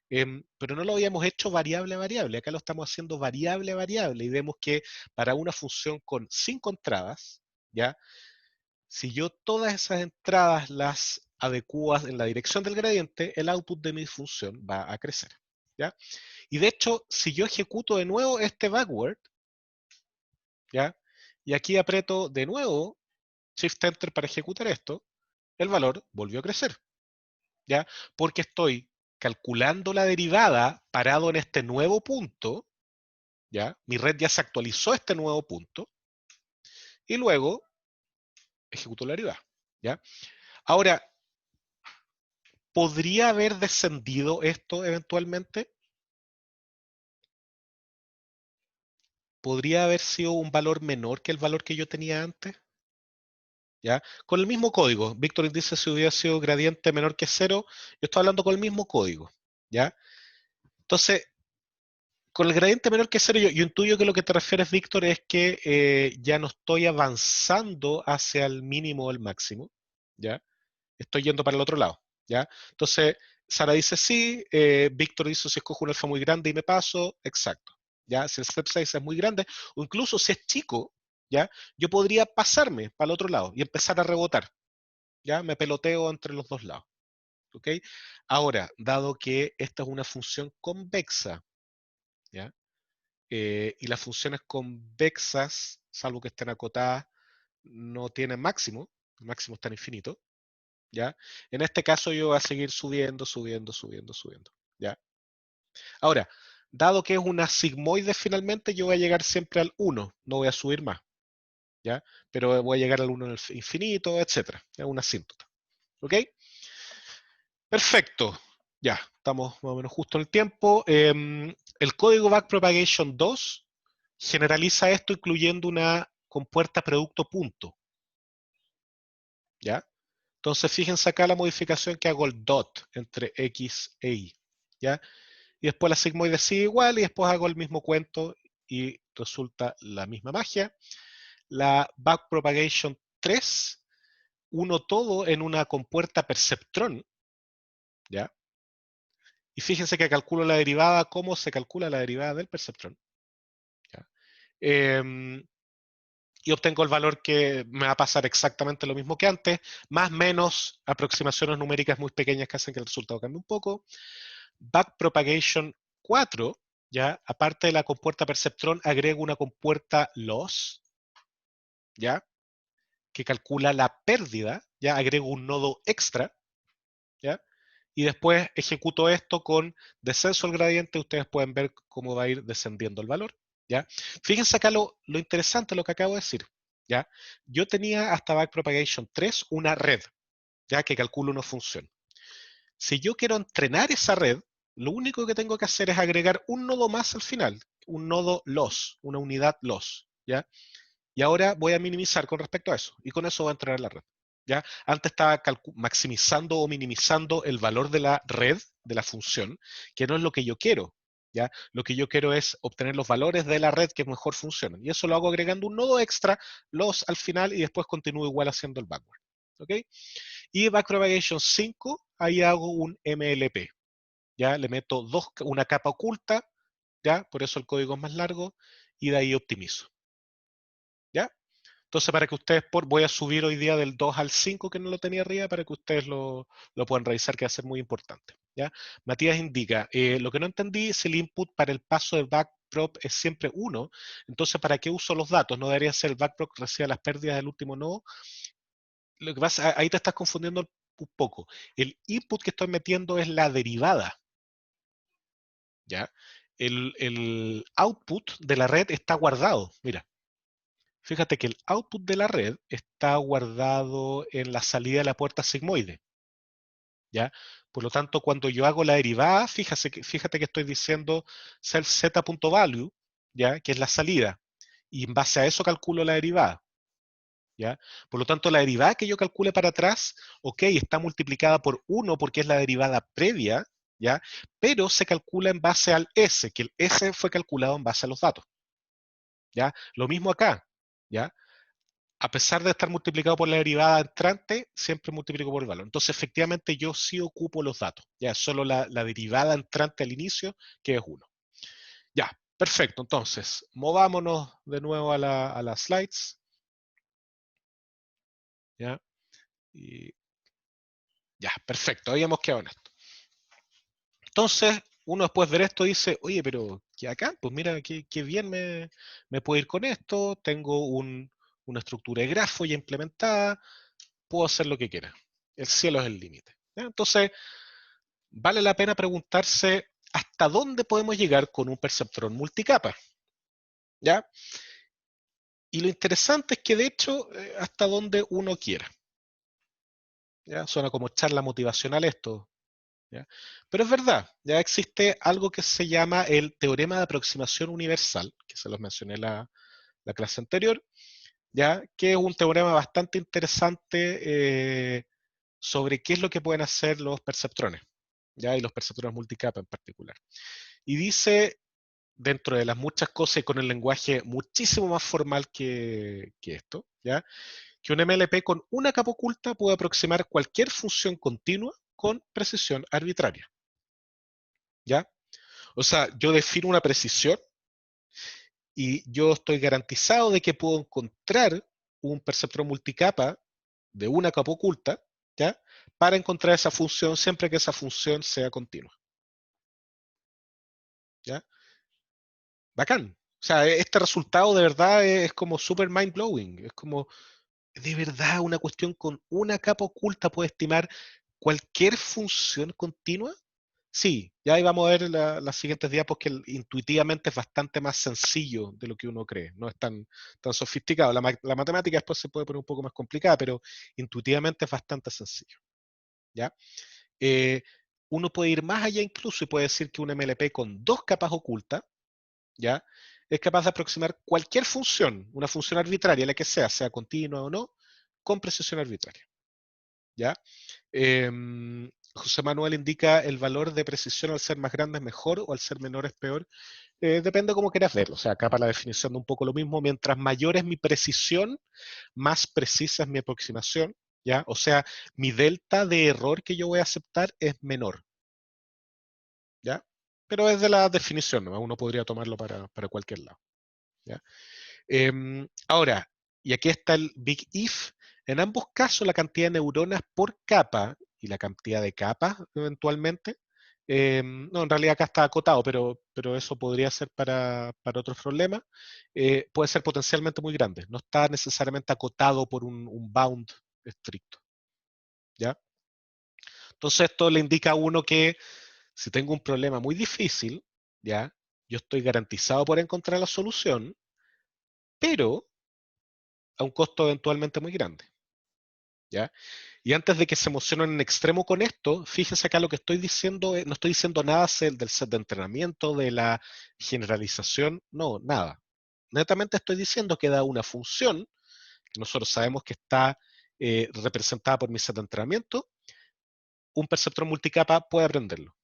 pero no lo habíamos hecho variable a variable, acá lo estamos haciendo variable a variable, y vemos que para una función con 5 entradas, ¿ya? Si yo todas esas entradas las adecuas en la dirección del gradiente, el output de mi función va a crecer. ¿Ya? Y de hecho, si yo ejecuto de nuevo este backward, ¿ya? Y aquí aprieto de nuevo Shift Enter para ejecutar esto, el valor volvió a crecer. ¿Ya? Porque estoy calculando la derivada parado en este nuevo punto, ¿ya? Mi red ya se actualizó a este nuevo punto, y luego ejecuto la derivada. ¿Ya? Ahora, ¿podría haber descendido esto eventualmente? ¿Podría haber sido un valor menor que el valor que yo tenía antes? ¿Ya? Con el mismo código. Víctor dice si hubiera sido gradiente menor que cero, yo estoy hablando con el mismo código. ¿Ya? Entonces, con el gradiente menor que cero, yo intuyo que lo que te refieres, Víctor, es que ya no estoy avanzando hacia el mínimo o el máximo. ¿Ya? Estoy yendo para el otro lado. ¿Ya? Entonces, Sara dice sí, Víctor dice si escojo un alfa muy grande y me paso, exacto. ¿Ya? Si el step size es muy grande, o incluso si es chico, ¿ya? Yo podría pasarme para el otro lado y empezar a rebotar. ¿Ya? Me peloteo entre los dos lados. ¿Ok? Ahora, dado que esta es una función convexa, ¿ya? Y las funciones convexas, salvo que estén acotadas, no tienen máximo, el máximo está en infinito. ¿Ya? En este caso yo voy a seguir subiendo, subiendo, subiendo, subiendo, ¿ya? Ahora, dado que es una sigmoide finalmente, yo voy a llegar siempre al 1, no voy a subir más, ¿ya? Pero voy a llegar al 1 en el infinito, etcétera. Es una asíntota, ¿ok? Perfecto, ya, estamos más o menos justo en el tiempo. El código backpropagation 2 generaliza esto incluyendo una compuerta producto punto, ¿ya? Entonces, fíjense acá la modificación que hago el dot entre X e Y, ¿ya? Y después la sigmoide sigue igual y después hago el mismo cuento y resulta la misma magia. La backpropagation 3, uno todo en una compuerta perceptrón, ¿ya? Y fíjense que calculo la derivada, ¿cómo se calcula la derivada del perceptrón? ¿Ya? Y obtengo el valor que me va a pasar exactamente lo mismo que antes, más menos aproximaciones numéricas muy pequeñas que hacen que el resultado cambie un poco. Backpropagation 4, ¿ya? Aparte de la compuerta perceptrón, agrego una compuerta loss, ¿ya? Que calcula la pérdida, ¿ya? Agrego un nodo extra, ¿ya? Y después ejecuto esto con descenso al gradiente. Ustedes pueden ver cómo va a ir descendiendo el valor, ¿ya? Fíjense acá lo interesante, lo que acabo de decir, ¿ya? Yo tenía hasta Backpropagation 3 una red, ¿ya? Que calcula una función. Si yo quiero entrenar esa red, lo único que tengo que hacer es agregar un nodo más al final, un nodo loss, una unidad loss, ¿ya? Y ahora voy a minimizar con respecto a eso, y con eso voy a entrenar la red. ¿Ya? Antes estaba maximizando o minimizando el valor de la red, de la función, que no es lo que yo quiero. ¿Ya? Lo que yo quiero es obtener los valores de la red que mejor funcionan. Y eso lo hago agregando un nodo extra, los al final, y después continúo igual haciendo el backward. ¿Ok? Y Backpropagation 5, ahí hago un MLP. ¿Ya? Le meto una capa oculta, ¿ya? Por eso el código es más largo, y de ahí optimizo. ¿Ya? Entonces, para que ustedes, voy a subir hoy día del 2 al 5 que no lo tenía arriba, para que ustedes lo puedan revisar, que va a ser muy importante. ¿Ya? Matías indica, lo que no entendí es el input para el paso de backprop es siempre 1, entonces, ¿para qué uso los datos? ¿No debería ser el backprop que reciba las pérdidas del último nodo? Lo que pasa, ahí te estás confundiendo un poco. El input que estoy metiendo es la derivada. ¿Ya? El output de la red está guardado. Mira. Fíjate que el output de la red está guardado en la salida de la puerta sigmoide, ¿ya? Por lo tanto, cuando yo hago la derivada, fíjate que estoy diciendo self_z.value, ¿ya? Que es la salida, y en base a eso calculo la derivada, ¿ya? Por lo tanto, la derivada que yo calcule para atrás, ok, está multiplicada por 1 porque es la derivada previa, ¿ya? Pero se calcula en base al S, que el S fue calculado en base a los datos, ¿ya? Lo mismo acá, ¿ya? A pesar de estar multiplicado por la derivada entrante, siempre multiplico por el valor. Entonces, efectivamente, yo sí ocupo los datos. Ya, solo la derivada entrante al inicio, que es 1. Ya, perfecto. Entonces, movámonos de nuevo a las slides. Ya, y, ya, perfecto. Habíamos quedado en esto. Entonces, uno después de ver esto dice, oye, pero ¿qué acá? Pues mira, qué bien me puedo ir con esto. Tengo una estructura de grafo ya implementada. Puedo hacer lo que quiera. El cielo es el límite. Entonces, vale la pena preguntarse hasta dónde podemos llegar con un perceptrón multicapa. ¿Ya? Y lo interesante es que, de hecho, hasta donde uno quiera. ¿Ya? Suena como charla motivacional esto. ¿Ya? Pero es verdad, ya existe algo que se llama el teorema de aproximación universal, que se los mencioné en la clase anterior, ¿ya? Que es un teorema bastante interesante sobre qué es lo que pueden hacer los perceptrones, ¿ya? Y los perceptrones multicapa en particular. Y dice, dentro de las muchas cosas y con el lenguaje muchísimo más formal que esto, ¿ya? Que un MLP con una capa oculta puede aproximar cualquier función continua con precisión arbitraria, ¿ya? O sea, yo defino una precisión y yo estoy garantizado de que puedo encontrar un perceptrón multicapa de una capa oculta, ¿ya? Para encontrar esa función siempre que esa función sea continua, ¿ya? Bacán. O sea, este resultado de verdad es como super mind blowing. Es como, de verdad, una cuestión con una capa oculta puede estimar cualquier función continua. Sí, ya ahí vamos a ver las siguientes diapos que intuitivamente es bastante más sencillo de lo que uno cree. No es tan sofisticado. La matemática después se puede poner un poco más complicada, pero intuitivamente es bastante sencillo. ¿Ya? Eh, Uno puede ir más allá incluso y puede decir que un MLP con dos capas ocultas, ¿ya? Es capaz de aproximar cualquier función, una función arbitraria, la que sea continua o no, con precisión arbitraria, ¿ya? José Manuel indica el valor de precisión al ser más grande es mejor o al ser menor es peor. Depende de cómo quieras verlo. O sea, acá para la definición de un poco lo mismo, mientras mayor es mi precisión, más precisa es mi aproximación, ¿ya? O sea, mi delta de error que yo voy a aceptar es menor, pero es de la definición, ¿no? Uno podría tomarlo para cualquier lado. ¿Ya? Ahora, y aquí está el big if, en ambos casos la cantidad de neuronas por capa y la cantidad de capas eventualmente, no, en realidad acá está acotado, pero eso podría ser para otros problemas, puede ser potencialmente muy grande, no está necesariamente acotado por un bound estricto. ¿Ya? Entonces esto le indica a uno que si tengo un problema muy difícil, ¿ya? Yo estoy garantizado por encontrar la solución, pero a un costo eventualmente muy grande. ¿Ya? Y antes de que se emocionen en extremo con esto, fíjense acá lo que estoy diciendo, no estoy diciendo nada del set de entrenamiento, de la generalización, no, nada. Netamente estoy diciendo que da una función, que nosotros sabemos que está representada por mi set de entrenamiento, un perceptor multicapa puede aprenderlo.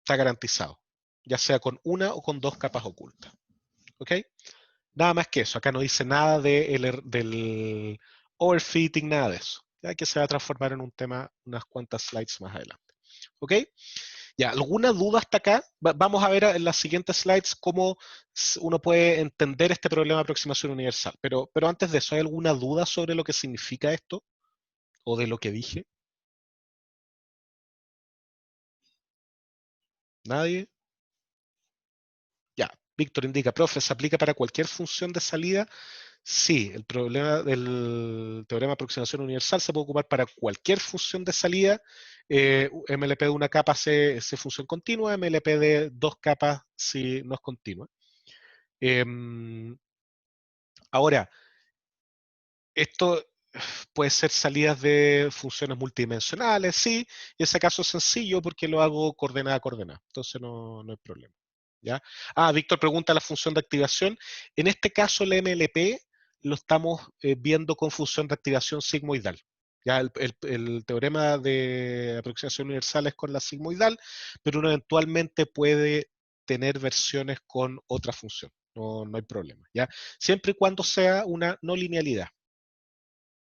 Está garantizado, ya sea con una o con dos capas ocultas. ¿Ok? Nada más que eso. Acá no dice nada del overfitting, nada de eso. Ya que se va a transformar en un tema unas cuantas slides más adelante. ¿Ok? Ya, ¿alguna duda hasta acá? Vamos a ver en las siguientes slides cómo uno puede entender este problema de aproximación universal. Pero antes de eso, ¿hay alguna duda sobre lo que significa esto? ¿O de lo que dije? ¿Nadie? Ya, Víctor indica, profe, ¿se aplica para cualquier función de salida? Sí, el problema del teorema de aproximación universal se puede ocupar para cualquier función de salida. MLP de una capa si función continua, MLP de dos capas si no es continua. Ahora, esto puede ser salidas de funciones multidimensionales, sí, y ese caso es sencillo porque lo hago coordenada a coordenada, entonces no hay problema. ¿Ya? Víctor pregunta la función de activación. En este caso, el MLP lo estamos viendo con función de activación sigmoidal. Ya el teorema de aproximación universal es con la sigmoidal, pero uno eventualmente puede tener versiones con otra función. No hay problema. ¿Ya? Siempre y cuando sea una no linealidad.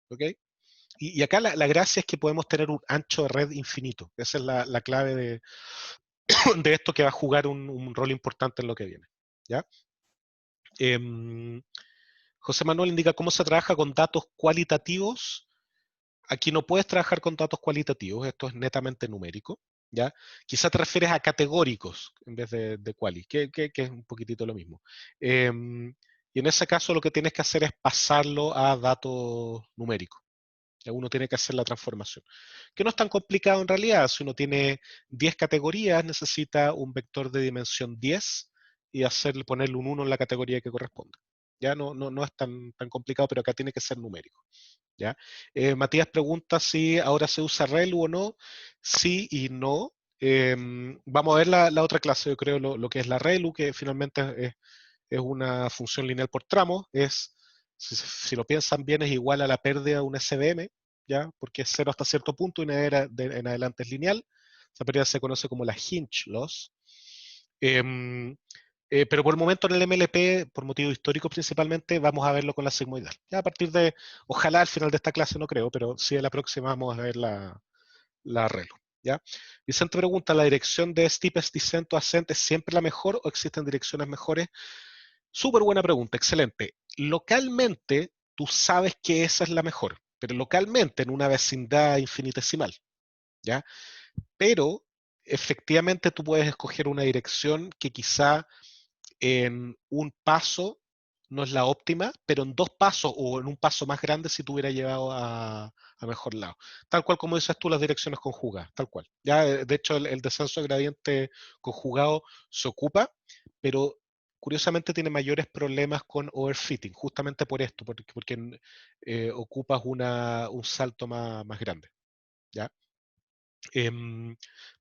¿Ok? Y acá la gracia es que podemos tener un ancho de red infinito. Esa es la clave de esto que va a jugar un rol importante en lo que viene. ¿Ya? Em, José Manuel indica cómo se trabaja con datos cualitativos. Aquí no puedes trabajar con datos cualitativos, esto es netamente numérico. ¿Ya? Quizá te refieres a categóricos en vez de quali, que es un poquitito lo mismo. Y en ese caso lo que tienes que hacer es pasarlo a datos numéricos. Uno tiene que hacer la transformación. Que no es tan complicado en realidad. Si uno tiene 10 categorías, necesita un vector de dimensión 10 y ponerle un 1 en la categoría que corresponda. Ya no es tan complicado, pero acá tiene que ser numérico. ¿Ya? Matías pregunta si ahora se usa ReLU o no. Sí y no. Vamos a ver la otra clase, yo creo, lo que es la ReLU, que finalmente es una función lineal por tramos. Si lo piensan bien, es igual a la pérdida de un SVM, ¿ya? Porque es cero hasta cierto punto y en adelante es lineal. Esa pérdida se conoce como la hinge loss. Pero por el momento en el MLP, por motivos históricos principalmente, vamos a verlo con la sigmoidal. Ya a partir ojalá al final de esta clase no creo, pero sí en la próxima vamos a ver la ReLU. ¿Ya? Vicente pregunta, ¿la dirección de steepest descent o ascent es siempre la mejor o existen direcciones mejores? Súper buena pregunta, excelente. Localmente, tú sabes que esa es la mejor, pero localmente en una vecindad infinitesimal, ¿ya? Pero efectivamente tú puedes escoger una dirección que quizá en un paso no es la óptima, pero en dos pasos o en un paso más grande si te hubiera llevado a mejor lado. Tal cual como dices tú, las direcciones conjugadas, tal cual. Ya, de hecho, el descenso de gradiente conjugado se ocupa, pero curiosamente tiene mayores problemas con overfitting, justamente por esto, porque ocupas un salto más grande. ¿Ya?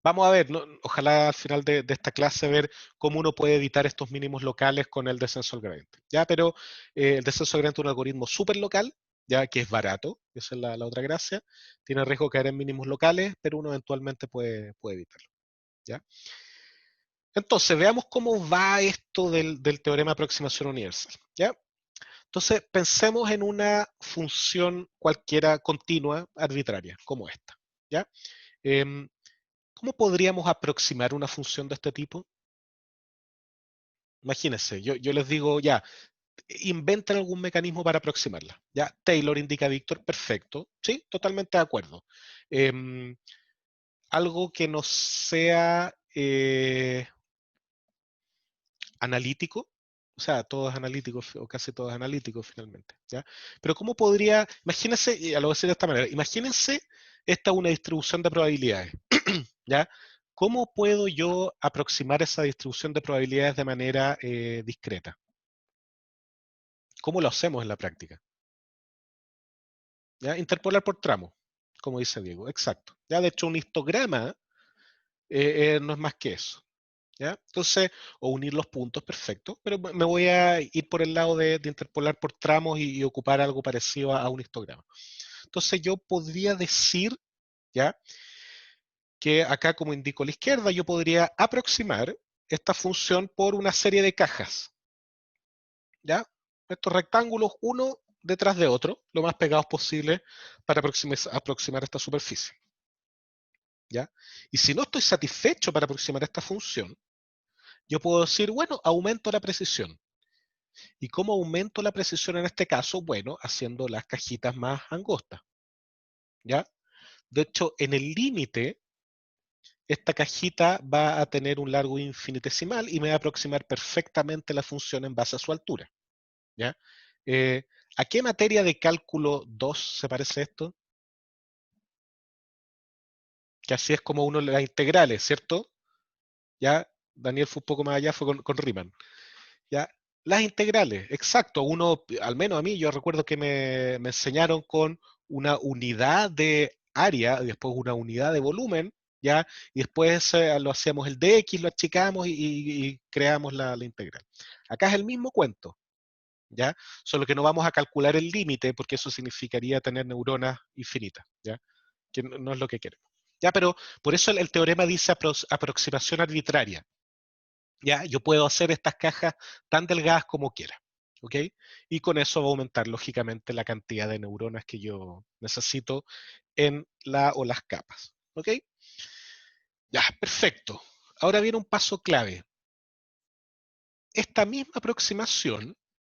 Vamos a ver, ojalá al final de esta clase ver cómo uno puede evitar estos mínimos locales con el descenso al gradiente. ¿Ya? Pero el descenso al gradiente es un algoritmo súper local, ya que es barato, esa es la otra gracia. Tiene riesgo de caer en mínimos locales, pero uno eventualmente puede evitarlo. ¿Ya? Entonces, veamos cómo va esto del teorema de aproximación universal. ¿Ya? Entonces, pensemos en una función cualquiera continua, arbitraria, como esta. ¿Ya? Em, ¿Cómo podríamos aproximar una función de este tipo? Imagínense, yo les digo, ya, inventen algún mecanismo para aproximarla. Ya, Taylor indica Víctor, perfecto. Sí, totalmente de acuerdo. Em, algo que no sea analítico, o sea, todo es analítico, o casi todo es analítico finalmente, ¿ya? Pero ¿cómo podría, imagínense, y lo voy a decir de esta manera, imagínense esta una distribución de probabilidades, ¿ya? ¿Cómo puedo yo aproximar esa distribución de probabilidades de manera discreta? ¿Cómo lo hacemos en la práctica? ¿Ya? Interpolar por tramo, como dice Diego, exacto. ¿Ya? De hecho, un histograma no es más que eso. ¿Ya? Entonces, o unir los puntos, perfecto, pero me voy a ir por el lado de interpolar por tramos y ocupar algo parecido a un histograma. Entonces, yo podría decir, ¿ya? Que acá, como indico a la izquierda, yo podría aproximar esta función por una serie de cajas, ¿ya? Estos rectángulos, uno detrás de otro, lo más pegados posible para aproximar esta superficie, ¿ya? Y si no estoy satisfecho para aproximar esta función, yo puedo decir, bueno, aumento la precisión. ¿Y cómo aumento la precisión en este caso? Bueno, haciendo las cajitas más angostas, ¿ya? De hecho, en el límite, esta cajita va a tener un largo infinitesimal y me va a aproximar perfectamente la función en base a su altura, ¿ya? Eh, ¿A qué materia de cálculo 2 se parece esto? Que así es como uno las integrales, ¿cierto? Ya, Daniel fue un poco más allá, fue con Riemann. ¿Ya? Las integrales, exacto. Uno, al menos a mí, yo recuerdo que me enseñaron con una unidad de área, y después una unidad de volumen, ¿ya? Y después lo hacíamos el dx, lo achicamos y creamos la integral. Acá es el mismo cuento, ¿ya? Solo que no vamos a calcular el límite, porque eso significaría tener neuronas infinitas, ¿ya? Que no es lo que queremos. ¿Ya? Pero por eso el teorema dice aproximación arbitraria. ¿Ya? Yo puedo hacer estas cajas tan delgadas como quiera, ¿ok? Y con eso va a aumentar lógicamente la cantidad de neuronas que yo necesito en la o las capas, ¿ok? Ya, perfecto. Ahora viene un paso clave. Esta misma aproximación,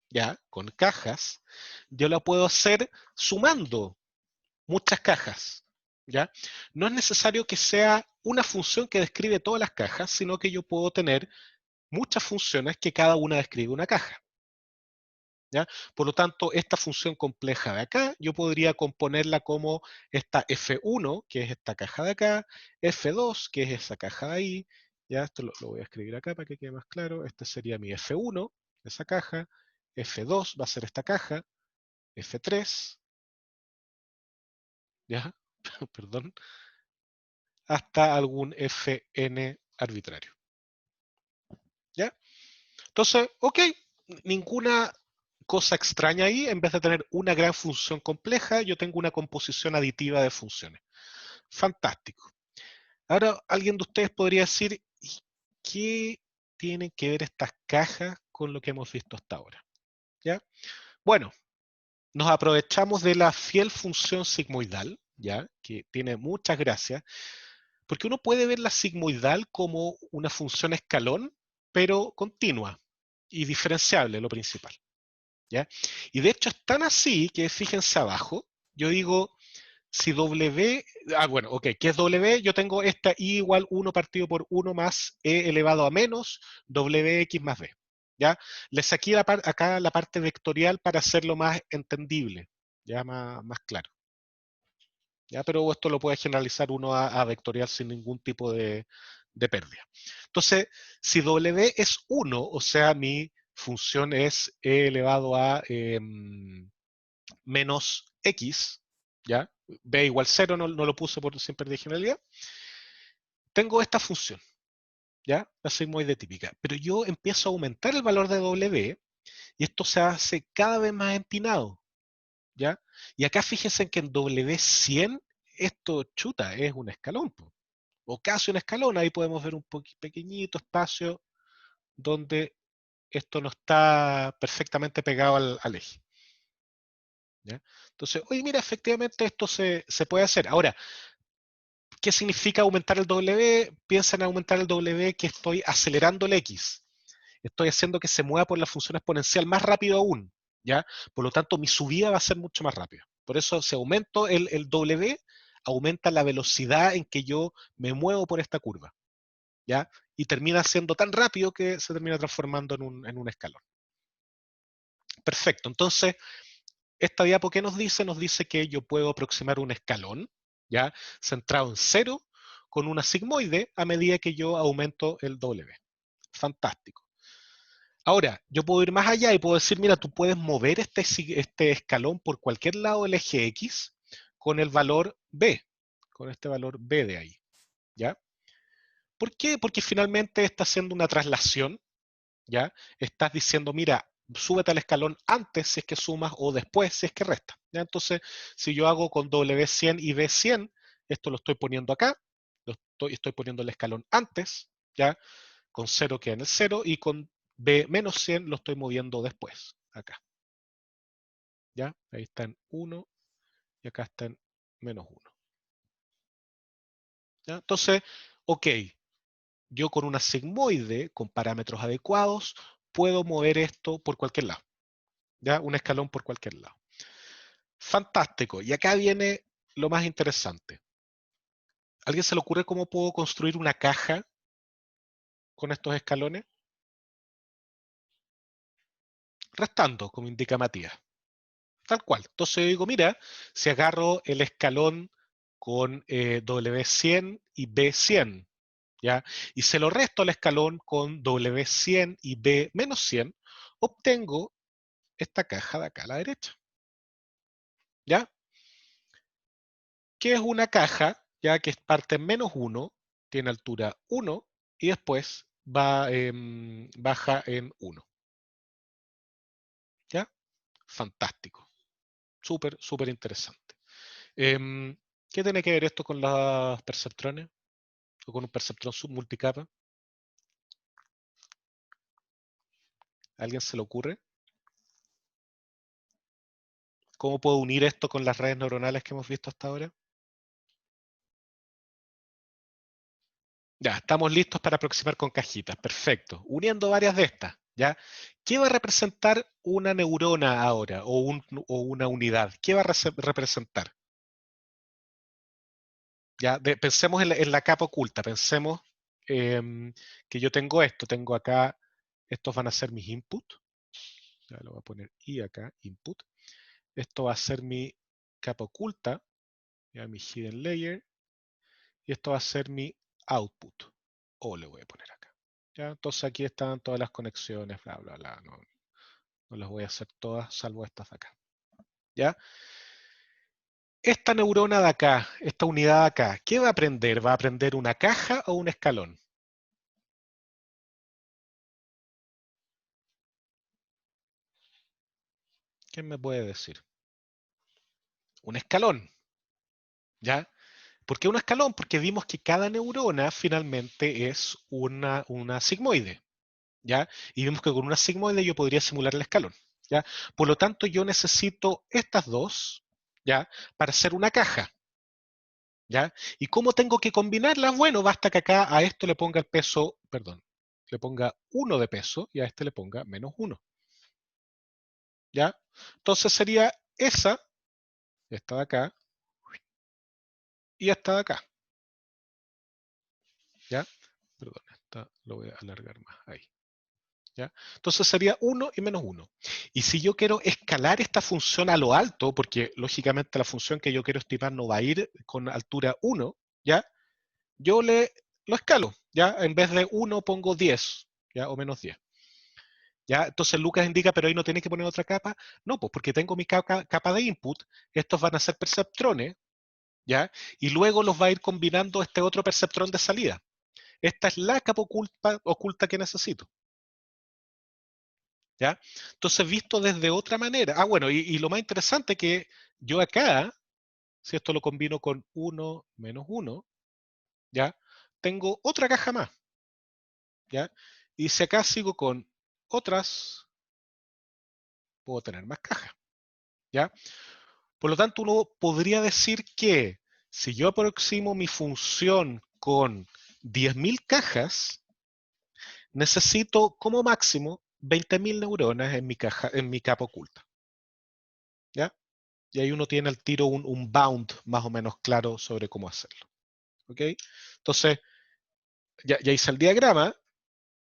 ya, con cajas, yo la puedo hacer sumando muchas cajas, ¿ya? No es necesario que sea una función que describe todas las cajas, sino que yo puedo tener muchas funciones que cada una describe una caja. ¿Ya? Por lo tanto, esta función compleja de acá, yo podría componerla como esta F1, que es esta caja de acá, F2, que es esa caja de ahí, ya esto lo voy a escribir acá para que quede más claro, este sería mi F1, esa caja, F2 va a ser esta caja, F3, ya, perdón, hasta algún Fn arbitrario, ¿ya? Entonces, ok, ninguna cosa extraña ahí, en vez de tener una gran función compleja, yo tengo una composición aditiva de funciones. Fantástico. Ahora, alguien de ustedes podría decir, ¿y qué tienen que ver estas cajas con lo que hemos visto hasta ahora? ¿Ya? Bueno, nos aprovechamos de la fiel función sigmoidal, ¿ya? Que tiene muchas gracias, porque uno puede ver la sigmoidal como una función escalón, pero continua y diferenciable, lo principal. ¿Ya? Y de hecho es tan así que fíjense abajo, yo digo, si W, bueno, ok, ¿qué es W? Yo tengo esta I igual 1 partido por 1 más E elevado a menos WX más B. ¿Ya? Le saqué acá la parte vectorial para hacerlo más entendible, ya más claro. ¿Ya? Pero esto lo puede generalizar uno a vectorial sin ningún tipo de pérdida. Entonces, si W es 1, o sea, mi función es E elevado a menos X, ¿ya? B igual 0, no lo puse por siempre de generalidad. Tengo esta función, ¿ya? La sigmoide típica. Pero yo empiezo a aumentar el valor de W y esto se hace cada vez más empinado, ¿ya? Y acá fíjense que en W100 esto chuta, es un escalón, o casi un escalón. Ahí podemos ver un pequeñito espacio donde esto no está perfectamente pegado al eje. ¿Ya? Entonces, oye, mira, efectivamente esto se puede hacer. Ahora, ¿Qué significa aumentar el W? Piensa en aumentar el W que estoy acelerando el X. Estoy haciendo que se mueva por la función exponencial más rápido aún, ¿ya? Por lo tanto, mi subida va a ser mucho más rápida. Por eso, si aumento el W, aumenta la velocidad en que yo me muevo por esta curva, ¿ya? Y termina siendo tan rápido que se termina transformando en un escalón. Perfecto. Entonces, esta diapo, ¿qué nos dice? Nos dice que yo puedo aproximar un escalón, ¿ya? Centrado en cero, con una sigmoide a medida que yo aumento el W. Fantástico. Ahora, yo puedo ir más allá y puedo decir, mira, tú puedes mover este escalón por cualquier lado del eje X con el valor B, con este valor B de ahí, ¿ya? ¿Por qué? Porque finalmente está haciendo una traslación, ¿ya? Estás diciendo, mira, súbete al escalón antes si es que sumas o después si es que resta, ¿ya? Entonces, si yo hago con W100 y B100, esto lo estoy poniendo acá, estoy poniendo el escalón antes, ¿ya? Con 0 queda en el 0 y con B menos 100 lo estoy moviendo después, acá. ¿Ya? Ahí está en 1 y acá está en menos 1. ¿Ya? Entonces, ok, yo con una sigmoide, con parámetros adecuados, puedo mover esto por cualquier lado. ¿Ya? Un escalón por cualquier lado. Fantástico. Y acá viene lo más interesante. ¿A alguien se le ocurre cómo puedo construir una caja con estos escalones? Restando, como indica Matías. Tal cual. Entonces yo digo, mira, si agarro el escalón con W100 y B100, ¿ya? Y se lo resto al escalón con W100 y B menos 100, obtengo esta caja de acá a la derecha, ¿ya? ¿Qué es una caja? Ya que parte en menos 1, tiene altura 1 y después baja en 1, ¿ya? Fantástico. Súper, súper interesante. ¿Qué tiene que ver esto con los perceptrones? ¿O con un perceptrón submulticapa? ¿A alguien se le ocurre? ¿Cómo puedo unir esto con las redes neuronales que hemos visto hasta ahora? Ya, estamos listos para aproximar con cajitas. Perfecto. Uniendo varias de estas, ¿ya? ¿Qué va a representar una neurona ahora o una unidad? ¿Qué va a representar? ¿Ya? Pensemos en la capa oculta. Pensemos que yo tengo esto. Tengo acá, estos van a ser mis input. Ya lo voy a poner I acá, input. Esto va a ser mi capa oculta, ya mi hidden layer. Y esto va a ser mi output. O le voy a poner acá. ¿Ya? Entonces aquí están todas las conexiones, bla, bla, bla. No, no las voy a hacer todas, salvo estas de acá. ¿Ya? Esta neurona de acá, esta unidad de acá, ¿qué va a aprender? ¿Va a aprender una caja o un escalón? ¿Quién me puede decir? Un escalón. ¿Ya? ¿Por qué un escalón? Porque vimos que cada neurona finalmente es una sigmoide. ¿Ya? Y vimos que con una sigmoide yo podría simular el escalón, ¿ya? Por lo tanto, yo necesito estas dos, ¿ya? Para hacer una caja, ¿ya? ¿Y cómo tengo que combinarlas? Bueno, basta que acá a esto le ponga el peso, perdón, le ponga 1 de peso y a este le ponga menos 1, ¿ya? Entonces sería esta de acá y esta de acá, ¿ya? Perdón, esta lo voy a alargar más, ahí. ¿Ya? Entonces sería 1 y menos 1. Y si yo quiero escalar esta función a lo alto, porque lógicamente la función que yo quiero estimar no va a ir con altura 1, ¿ya? Yo lo escalo, ¿ya? En vez de 1 pongo 10, ¿ya? O menos 10. ¿Ya? Entonces Lucas indica, pero ahí no tiene que poner otra capa. No, pues porque tengo mi capa de input, estos van a ser perceptrones, ¿ya? Y luego los va a ir combinando este otro perceptrón de salida. Esta es la capa oculta que necesito. ¿Ya? Entonces, visto desde otra manera. Ah, bueno, y lo más interesante que yo acá, si esto lo combino con 1 menos 1, ¿ya? Tengo otra caja más, ¿ya? Y si acá sigo con otras, puedo tener más cajas, ¿ya? Por lo tanto, uno podría decir que Si yo aproximo mi función con 10.000 cajas, necesito como máximo 20.000 neuronas en mi caja, en mi capa oculta. ¿Ya? Y ahí uno tiene al tiro un bound más o menos claro sobre cómo hacerlo. ¿Ok? Entonces, ya hice el diagrama,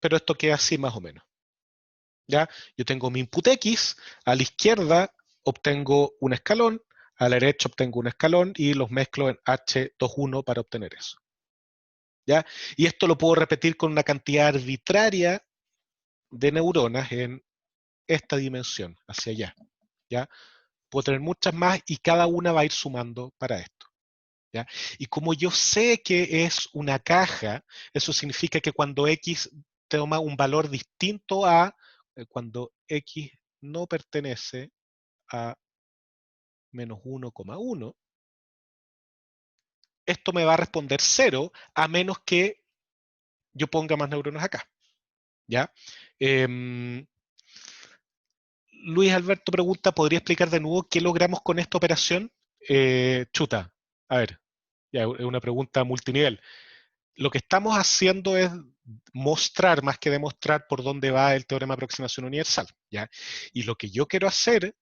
pero esto queda así más o menos. ¿Ya? Yo tengo mi input X, a la izquierda obtengo un escalón, a la derecha obtengo un escalón y los mezclo en H21 para obtener eso. ¿Ya? Y esto lo puedo repetir con una cantidad arbitraria de neuronas en esta dimensión, hacia allá. ¿Ya? Puedo tener muchas más y cada una va a ir sumando para esto. ¿Ya? Y como yo sé que es una caja, eso significa que cuando X toma un valor distinto a cuando X no pertenece a menos 1,1, esto me va a responder 0 a menos que yo ponga más neuronas acá. ¿Ya? Luis Alberto pregunta, ¿podría explicar de nuevo qué logramos con esta operación? Chuta, a ver, ya, es una pregunta multinivel. Lo que estamos haciendo es mostrar, más que demostrar, por dónde va el teorema de aproximación universal. ¿Ya? Y lo que yo quiero hacer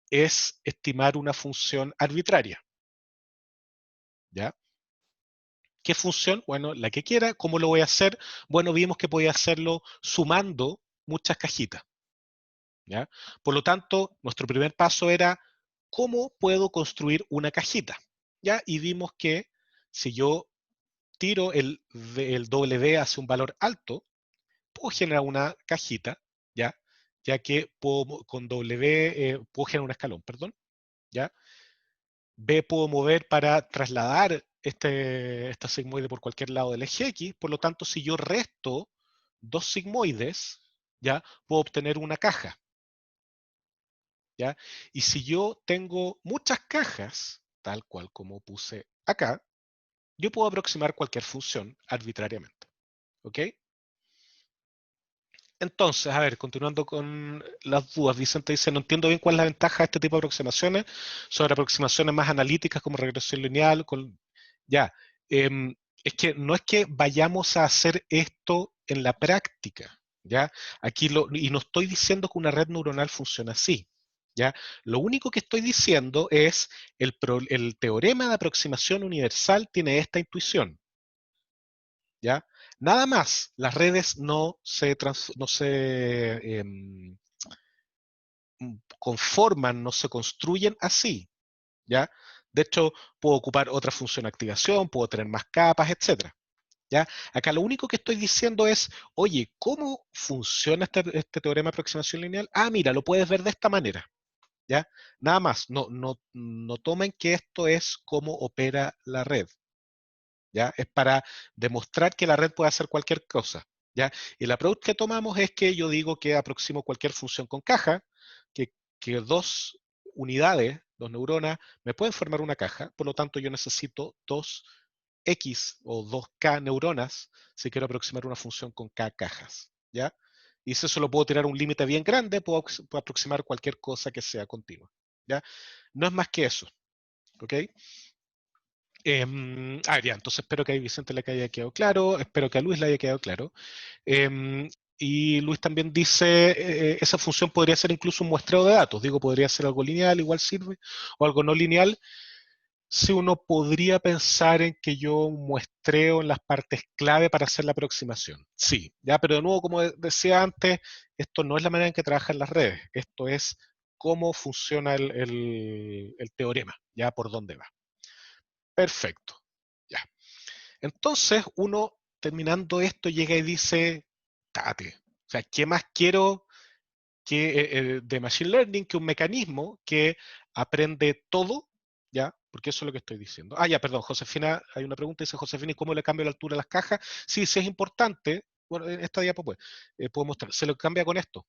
es estimar una función arbitraria. ¿Ya? ¿Qué función? Bueno, la que quiera. ¿Cómo lo voy a hacer? Bueno, vimos que podía hacerlo sumando muchas cajitas. ¿Ya? Por lo tanto, nuestro primer paso era, ¿cómo puedo construir una cajita? ¿Ya? Y vimos que si yo tiro el W hacia un valor alto, puedo generar una cajita, ¿ya? Ya que puedo, con W puedo generar un escalón, perdón, ¿ya? B puedo mover para trasladar esta sigmoide por cualquier lado del eje X, por lo tanto, si yo resto dos sigmoides, ¿ya? Puedo obtener una caja, ¿ya? Y si yo tengo muchas cajas, tal cual como puse acá, yo puedo aproximar cualquier función arbitrariamente, ¿ok? Entonces, a ver, continuando con las dudas, Vicente dice, no entiendo bien cuál es la ventaja de este tipo de aproximaciones sobre aproximaciones más analíticas como regresión lineal. Ya, es que no es que vayamos a hacer esto en la práctica, ¿ya? Y no estoy diciendo que una red neuronal funcione así, ¿ya? Lo único que estoy diciendo es el teorema de aproximación universal tiene esta intuición, ¿ya? Nada más, las redes no se conforman, no se construyen así, ¿ya? De hecho, puedo ocupar otra función de activación, puedo tener más capas, etcétera, ¿ya? Acá lo único que estoy diciendo es, oye, ¿cómo funciona este teorema de aproximación lineal? Ah, mira, lo puedes ver de esta manera, ¿ya? Nada más, no tomen que esto es cómo opera la red, ¿ya? Es para demostrar que la red puede hacer cualquier cosa, ¿ya? Y el approach que tomamos es que yo digo que aproximo cualquier función con caja, que dos unidades, dos neuronas, me pueden formar una caja, por lo tanto yo necesito dos X o dos K neuronas si quiero aproximar una función con K cajas, ¿ya? Y si eso lo puedo tirar a un límite bien grande, puedo aproximar cualquier cosa que sea continua, ¿ya? No es más que eso, ¿ok? Ya, entonces espero que a Vicente le haya quedado claro, espero que a Luis le haya quedado claro. Em, y Luis también dice, esa función podría ser incluso un muestreo de datos, digo, podría ser algo lineal, igual sirve, o algo no lineal. Si uno podría pensar en que yo muestreo en las partes clave para hacer la aproximación. Sí, ya, pero de nuevo, como decía antes, esto no es la manera en que trabajan las redes, esto es cómo funciona el teorema, ya por dónde va. Perfecto. Ya. Entonces, uno terminando esto llega y dice, tate, o sea, ¿qué más quiero de Machine Learning que un mecanismo que aprende todo? ¿Ya? Porque eso es lo que estoy diciendo. Ah, ya, perdón, Josefina, hay una pregunta, dice Josefina, ¿y cómo le cambio la altura a las cajas? Sí, sí es importante, bueno, en esta diapo pues, puedo mostrar, se lo cambia con esto.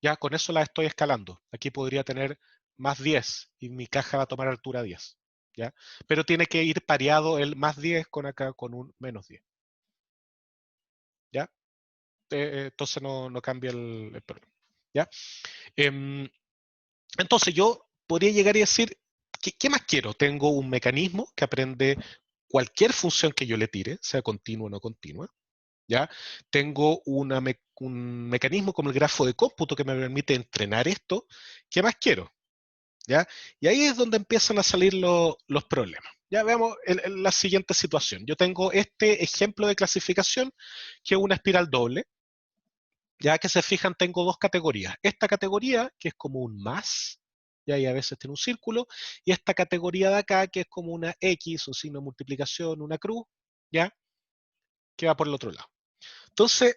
Ya, con eso la estoy escalando. Aquí podría tener más 10 y mi caja va a tomar altura 10. ¿Ya? Pero tiene que ir pareado el más 10 con acá con un menos 10. ¿Ya? Entonces no cambia el problema. ¿Ya? Em, entonces yo podría llegar y decir, ¿Qué más quiero? Tengo un mecanismo que aprende cualquier función que yo le tire, sea continua o no continua. ¿Ya? Tengo un mecanismo como el grafo de cómputo que me permite entrenar esto. ¿Qué más quiero? ¿Ya? Y ahí es donde empiezan a salir los problemas. Ya veamos la siguiente situación. Yo tengo este ejemplo de clasificación que es una espiral doble. Ya que se fijan, tengo dos categorías. Esta categoría, que es como un más, ya, y a veces tiene un círculo, y esta categoría de acá, que es como una X, un signo de multiplicación, una cruz, ya, que va por el otro lado. Entonces,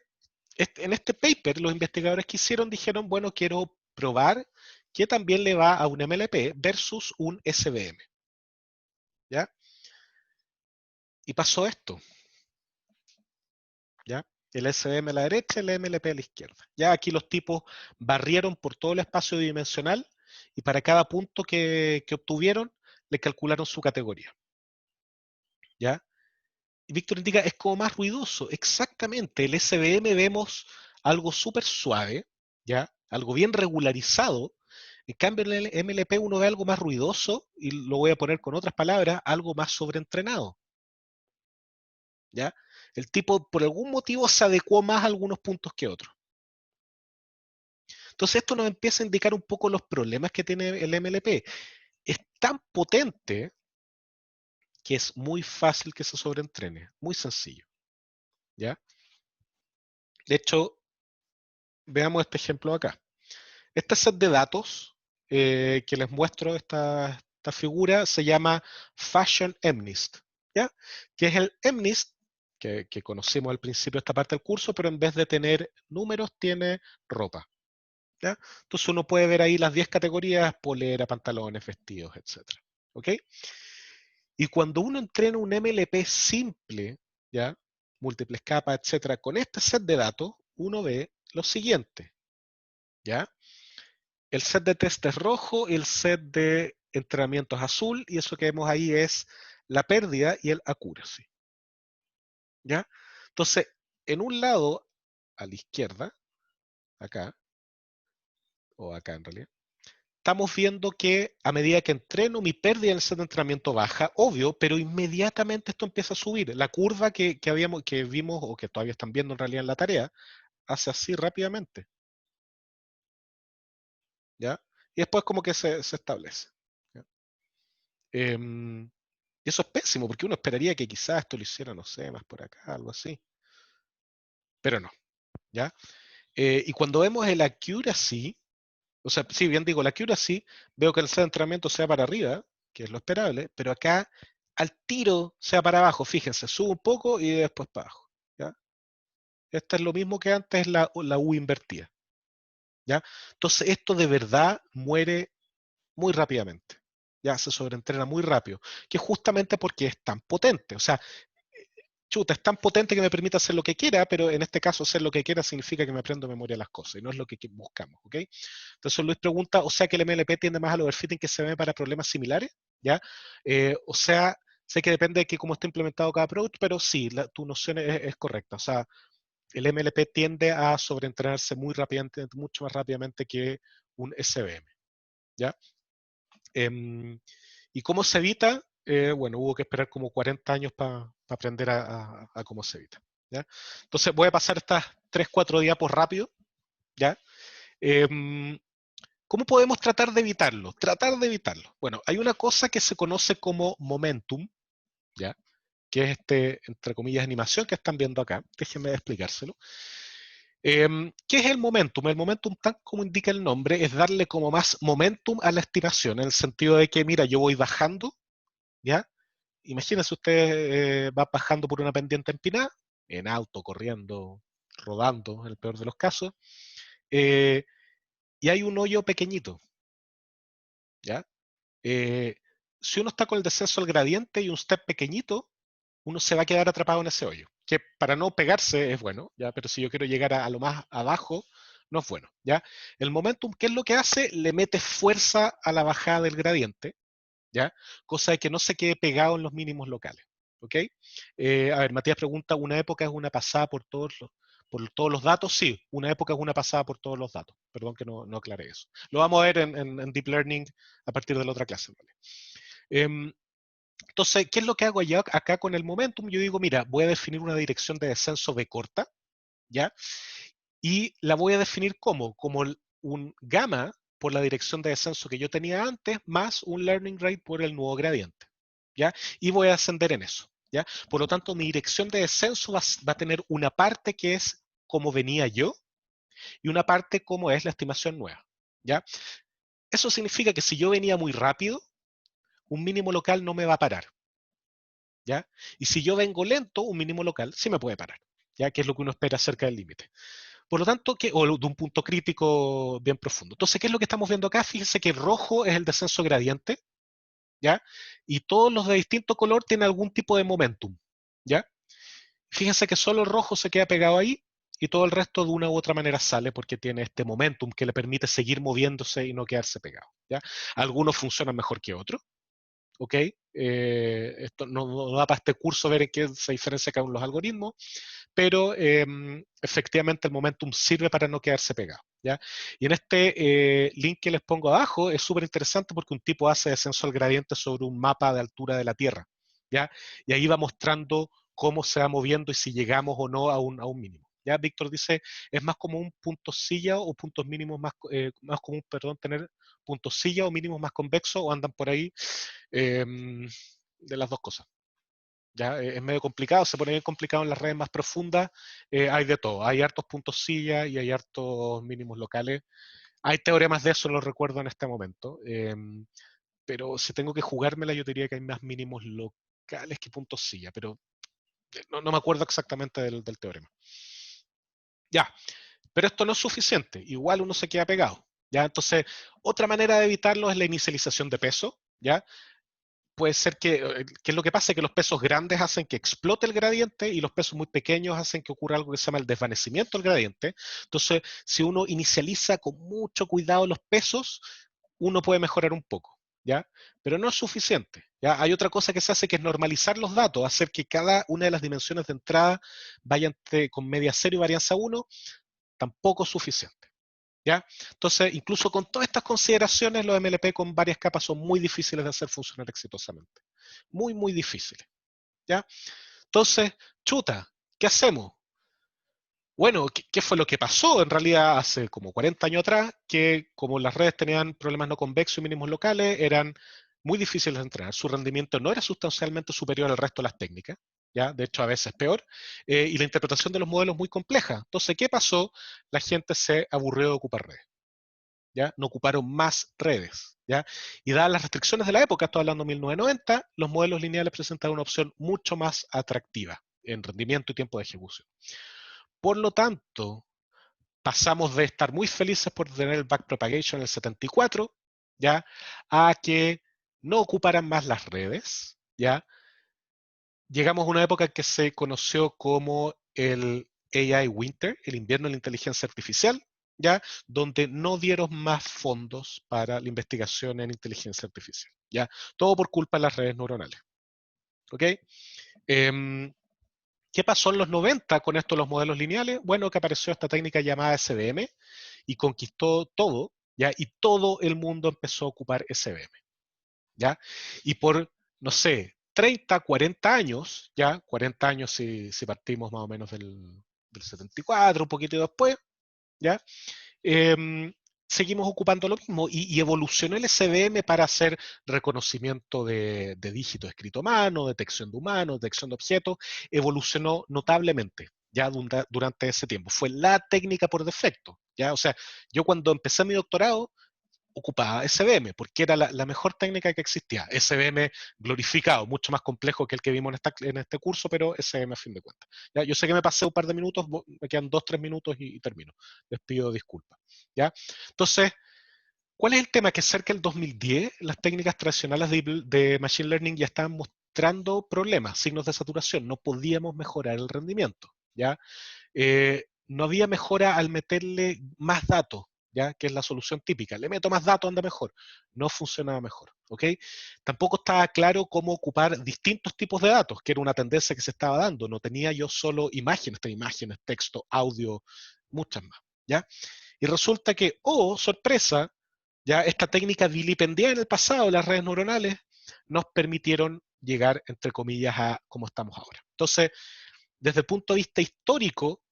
en este paper, los investigadores que hicieron dijeron, bueno, quiero probar que también le va a un MLP versus un SVM, ¿ya? Y pasó esto, ¿ya? El SVM a la derecha, el MLP a la izquierda. Ya aquí los tipos barrieron por todo el espacio dimensional y para cada punto que obtuvieron, le calcularon su categoría, ¿ya? Y Víctor indica, es como más ruidoso. Exactamente, el SVM vemos algo súper suave, ¿ya? Algo bien regularizado. En cambio, en el MLP uno ve algo más ruidoso, y lo voy a poner con otras palabras, algo más sobreentrenado, ¿ya? El tipo, por algún motivo, se adecuó más a algunos puntos que otros. Entonces, esto nos empieza a indicar un poco los problemas que tiene el MLP. Es tan potente que es muy fácil que se sobreentrene, muy sencillo, ¿ya? De hecho, veamos este ejemplo acá. Este set de datos que les muestro, esta figura, se llama Fashion MNIST, ¿ya? Que es el MNIST que conocimos al principio de esta parte del curso, pero en vez de tener números, tiene ropa, ¿ya? Entonces uno puede ver ahí las 10 categorías: polera, pantalones, vestidos, etc. ¿Ok? Y cuando uno entrena un MLP simple, ¿ya? Múltiples capas, etcétera, con este set de datos, uno ve lo siguiente, ¿ya? El set de test es rojo y el set de entrenamiento es azul, y eso que vemos ahí es la pérdida y el accuracy, ¿ya? Entonces, en un lado, a la izquierda, acá, o acá en realidad, estamos viendo que a medida que entreno, mi pérdida en el set de entrenamiento baja, obvio, pero inmediatamente esto empieza a subir. La curva que vimos, o que todavía están viendo en realidad en la tarea, hace así rápidamente, ¿ya? Y después como que se establece, ¿ya? Y eso es pésimo, porque uno esperaría que quizás esto lo hiciera, no sé, más por acá, algo así. Pero no, ¿ya? Y cuando vemos el accuracy, o sea, sí, bien digo, el accuracy, veo que el set de entrenamiento sea para arriba, que es lo esperable, pero acá al tiro sea para abajo. Fíjense, sube un poco y después para abajo, ¿ya? Esta es lo mismo que antes la U invertida, ¿ya? Entonces esto de verdad muere muy rápidamente. Ya se sobreentrena muy rápido, que es justamente porque es tan potente. O sea, chuta, es tan potente que me permite hacer lo que quiera, pero en este caso hacer lo que quiera significa que me aprendo de memoria las cosas, y no es lo que buscamos, ¿ok? Entonces Luis pregunta, o sea que el MLP tiende más al overfitting que se ve para problemas similares, ¿ya? O sea, sé que depende de que cómo esté implementado cada producto, pero sí, tu noción es correcta. O sea, el MLP tiende a sobreentrenarse muy rápidamente, mucho más rápidamente que un SVM, ¿ya? ¿Y cómo se evita? Bueno, hubo que esperar como 40 años para aprender a cómo se evita, ¿ya? Entonces voy a pasar estas 3, 4 diapos rápido, ¿ya? Em, ¿Cómo podemos tratar de evitarlo? Tratar de evitarlo. Bueno, hay una cosa que se conoce como momentum, ¿ya? Que es entre comillas, animación que están viendo acá. Déjenme explicárselo. ¿Qué es el momentum? El momentum, tal como indica el nombre, es darle como más momentum a la estimación, en el sentido de que, mira, yo voy bajando, ¿ya? Imagínense usted va bajando por una pendiente empinada, en auto, corriendo, rodando, en el peor de los casos, eh, y hay un hoyo pequeñito, ¿ya? Eh, si uno está con el descenso al gradiente y un step pequeñito, uno se va a quedar atrapado en ese hoyo, que para no pegarse es bueno, ¿ya? Pero si yo quiero llegar a lo más abajo, no es bueno, ¿ya? El momentum, ¿qué es lo que hace? Le mete fuerza a la bajada del gradiente, ¿ya? Cosa de que no se quede pegado en los mínimos locales, ¿ok? A ver, Matías pregunta, ¿una época es una pasada por todos los datos? Sí, una época es una pasada por todos los datos. Perdón que no aclaré eso. Lo vamos a ver en Deep Learning a partir de la otra clase, ¿vale? Entonces, ¿qué es lo que hago yo acá con el momentum? Yo digo, mira, voy a definir una dirección de descenso B corta, ¿ya? Y la voy a definir como un gamma por la dirección de descenso que yo tenía antes, más un learning rate por el nuevo gradiente, ¿ya? Y voy a ascender en eso, ¿ya? Por lo tanto, mi dirección de descenso va a tener una parte que es como venía yo y una parte como es la estimación nueva, ¿ya? Eso significa que si yo venía muy rápido, un mínimo local no me va a parar, ¿ya? Y si yo vengo lento, un mínimo local sí me puede parar, ¿ya? Que es lo que uno espera cerca del límite. Por lo tanto, o de un punto crítico bien profundo. Entonces, ¿qué es lo que estamos viendo acá? Fíjense que rojo es el descenso gradiente, ¿ya? Y todos los de distinto color tienen algún tipo de momentum, ¿ya? Fíjense que solo el rojo se queda pegado ahí y todo el resto de una u otra manera sale porque tiene este momentum que le permite seguir moviéndose y no quedarse pegado, ¿ya? Algunos funcionan mejor que otros, ¿ok? Esto no da para este curso ver en qué se diferencia cada uno de los algoritmos, pero efectivamente el momentum sirve para no quedarse pegado, ¿ya? Y en este link que les pongo abajo es súper interesante porque un tipo hace descenso al gradiente sobre un mapa de altura de la Tierra, ¿ya? Y ahí va mostrando cómo se va moviendo y si llegamos o no a un mínimo. ¿Ya? Víctor dice, es más común puntos silla o puntos mínimos más común, perdón, tener puntos silla o mínimos más convexos o andan por ahí de las dos cosas. ¿Ya? Es medio complicado, se pone bien complicado en las redes más profundas, hay de todo, hay hartos puntos silla y hay hartos mínimos locales. Hay teoremas de eso, lo recuerdo en este momento, pero si tengo que jugármela yo diría que hay más mínimos locales que puntos silla, pero no me acuerdo exactamente del teorema. Ya, pero esto no es suficiente, igual uno se queda pegado. ¿Ya? Entonces, otra manera de evitarlo es la inicialización de peso, ¿ya? Puede ser que lo que pasa es que los pesos grandes hacen que explote el gradiente y los pesos muy pequeños hacen que ocurra algo que se llama el desvanecimiento del gradiente. Entonces, si uno inicializa con mucho cuidado los pesos, uno puede mejorar un poco, ¿ya? Pero no es suficiente, ¿ya? Hay otra cosa que se hace que es normalizar los datos, hacer que cada una de las dimensiones de entrada vaya con media 0 y varianza 1, tampoco es suficiente. ¿Ya? Entonces, incluso con todas estas consideraciones, los MLP con varias capas son muy difíciles de hacer funcionar exitosamente. Muy, muy difíciles. ¿Ya? Entonces, chuta, ¿qué hacemos? Bueno, ¿qué fue lo que pasó en realidad hace como 40 años atrás? Que como las redes tenían problemas no convexos y mínimos locales, eran muy difíciles de entrenar. Su rendimiento no era sustancialmente superior al resto de las técnicas, ¿ya? De hecho, a veces peor. Y la interpretación de los modelos muy compleja. Entonces, ¿qué pasó? La gente se aburrió de ocupar redes. ¿Ya? No ocuparon más redes, ¿ya? Y dadas las restricciones de la época, estoy hablando de 1990, los modelos lineales presentaron una opción mucho más atractiva en rendimiento y tiempo de ejecución. Por lo tanto, pasamos de estar muy felices por tener el backpropagation en el 74, ¿ya? A que no ocuparan más las redes, ¿ya? Llegamos a una época en que se conoció como el AI Winter, el invierno de la inteligencia artificial, ¿ya? Donde no dieron más fondos para la investigación en inteligencia artificial, ¿ya? Todo por culpa de las redes neuronales, ¿ok? ¿Qué pasó en los 90 con esto de los modelos lineales? Bueno, que apareció esta técnica llamada SVM y conquistó todo, ¿ya? Y todo el mundo empezó a ocupar SVM, ¿ya? Y por, no sé, 30, 40 años, ¿ya? 40 años si partimos más o menos del 74, un poquito después, ¿ya? Eh, seguimos ocupando lo mismo y evolucionó el SVM para hacer reconocimiento de dígitos escrito a mano, detección de humanos, detección de objetos, evolucionó notablemente ya durante ese tiempo. Fue la técnica por defecto, ¿ya? O sea, yo cuando empecé mi doctorado, ocupaba SVM, porque era la mejor técnica que existía. SVM glorificado, mucho más complejo que el que vimos en este curso, pero SVM a fin de cuentas. ¿Ya? Yo sé que me pasé un par de minutos, me quedan 2, 3 minutos y termino. Les pido disculpas. ¿Ya? Entonces, ¿cuál es el tema? Que cerca del 2010 las técnicas tradicionales de Machine Learning ya estaban mostrando problemas, signos de saturación. No podíamos mejorar el rendimiento. ¿Ya? No había mejora al meterle más datos, ¿ya? Que es la solución típica. Le meto más datos, anda mejor. No funcionaba mejor, ¿ok? Tampoco estaba claro cómo ocupar distintos tipos de datos, que era una tendencia que se estaba dando. No tenía yo solo imágenes, texto, audio, muchas más, ¿ya? Y resulta que, oh, sorpresa, ya esta técnica vilipendiada en el pasado, las redes neuronales, nos permitieron llegar, entre comillas, a como estamos ahora. Entonces, desde el punto de vista histórico,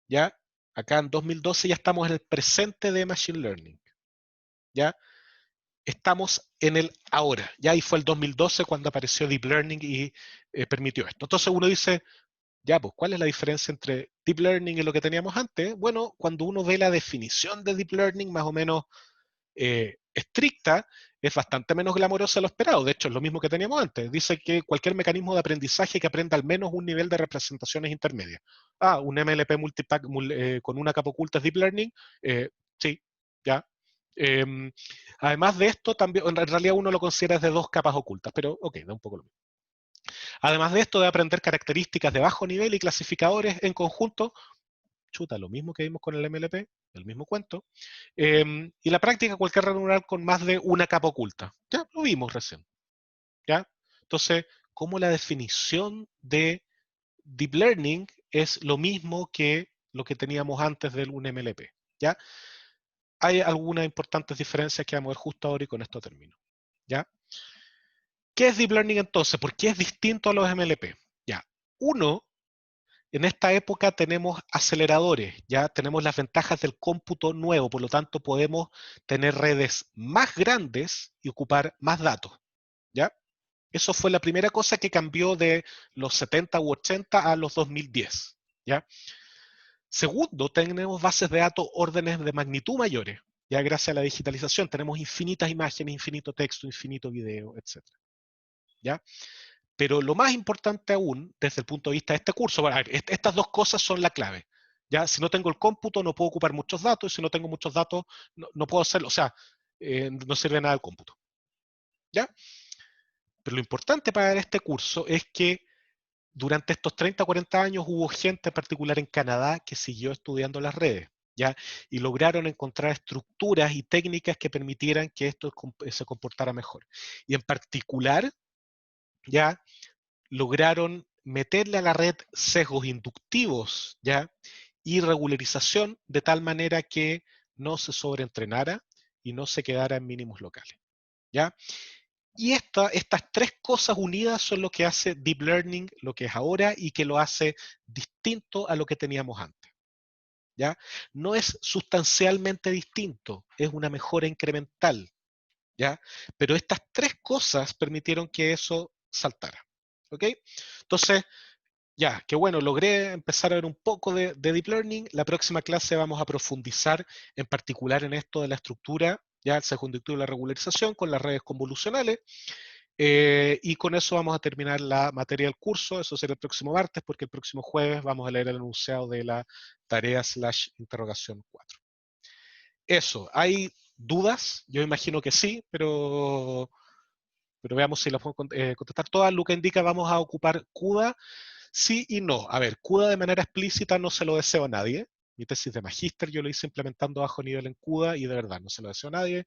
ya, acá en 2012 ya estamos en el presente de Machine Learning, ya, estamos en el ahora, ya, y fue el 2012 cuando apareció Deep Learning y permitió esto. Entonces uno dice, ya, pues, ¿cuál es la diferencia entre Deep Learning y lo que teníamos antes? Bueno, cuando uno ve la definición de Deep Learning, más o menos estricta, es bastante menos glamorosa de lo esperado. De hecho, es lo mismo que teníamos antes. Dice que cualquier mecanismo de aprendizaje que aprenda al menos un nivel de representaciones intermedias. Ah, un MLP multipack con una capa oculta es Deep Learning. Sí, ya. Eh, Además de esto, también en realidad uno lo considera desde dos capas ocultas, pero ok, da un poco lo mismo. Además de esto, de aprender características de bajo nivel y clasificadores en conjunto, chuta, lo mismo que vimos con el MLP, el mismo cuento. Y la práctica, cualquier red neural con más de una capa oculta. Ya lo vimos recién. ¿Ya? Entonces, como la definición de Deep Learning es lo mismo que lo que teníamos antes de un MLP. ¿Ya? Hay algunas importantes diferencias que vamos a ver justo ahora y con esto termino. ¿Ya? ¿Qué es Deep Learning entonces? ¿Por qué es distinto a los MLP? Ya. Uno, en esta época tenemos aceleradores, ya tenemos las ventajas del cómputo nuevo, por lo tanto podemos tener redes más grandes y ocupar más datos, ¿ya? Eso fue la primera cosa que cambió de los 70 u 80 a los 2010, ¿ya? Segundo, tenemos bases de datos órdenes de magnitud mayores, ya gracias a la digitalización tenemos infinitas imágenes, infinito texto, infinito video, etcétera, ¿ya? Pero lo más importante aún, desde el punto de vista de este curso, bueno, estas dos cosas son la clave. Ya, si no tengo el cómputo, no puedo ocupar muchos datos, y si no tengo muchos datos, no puedo hacerlo. O sea, no sirve nada el cómputo. ¿Ya? Pero lo importante para este curso es que durante estos 30 o 40 años hubo gente, en particular en Canadá, que siguió estudiando las redes. ¿Ya? Y lograron encontrar estructuras y técnicas que permitieran que esto se comportara mejor. Y en particular, ya lograron meterle a la red sesgos inductivos, ¿ya? Y regularización de tal manera que no se sobreentrenara y no se quedara en mínimos locales, ¿ya? Y estas tres cosas unidas son lo que hace Deep Learning, lo que es ahora, y que lo hace distinto a lo que teníamos antes, ¿ya? No es sustancialmente distinto, es una mejora incremental, ¿ya? Pero estas tres cosas permitieron que eso saltara, ¿ok? Entonces, ya, qué bueno, logré empezar a ver un poco de Deep Learning. La próxima clase vamos a profundizar en particular en esto de la estructura, ya el sesgo inductivo y la regularización con las redes convolucionales. Y con eso vamos a terminar la materia del curso. Eso será el próximo martes, porque el próximo jueves vamos a leer el enunciado de la tarea / interrogación 4. Eso, ¿hay dudas? Yo imagino que sí, pero veamos si las puedo contestar todas. Luca indica, vamos a ocupar CUDA. Sí y no. A ver, CUDA de manera explícita no se lo deseo a nadie. Mi tesis de magíster yo lo hice implementando bajo nivel en CUDA y de verdad no se lo deseo a nadie.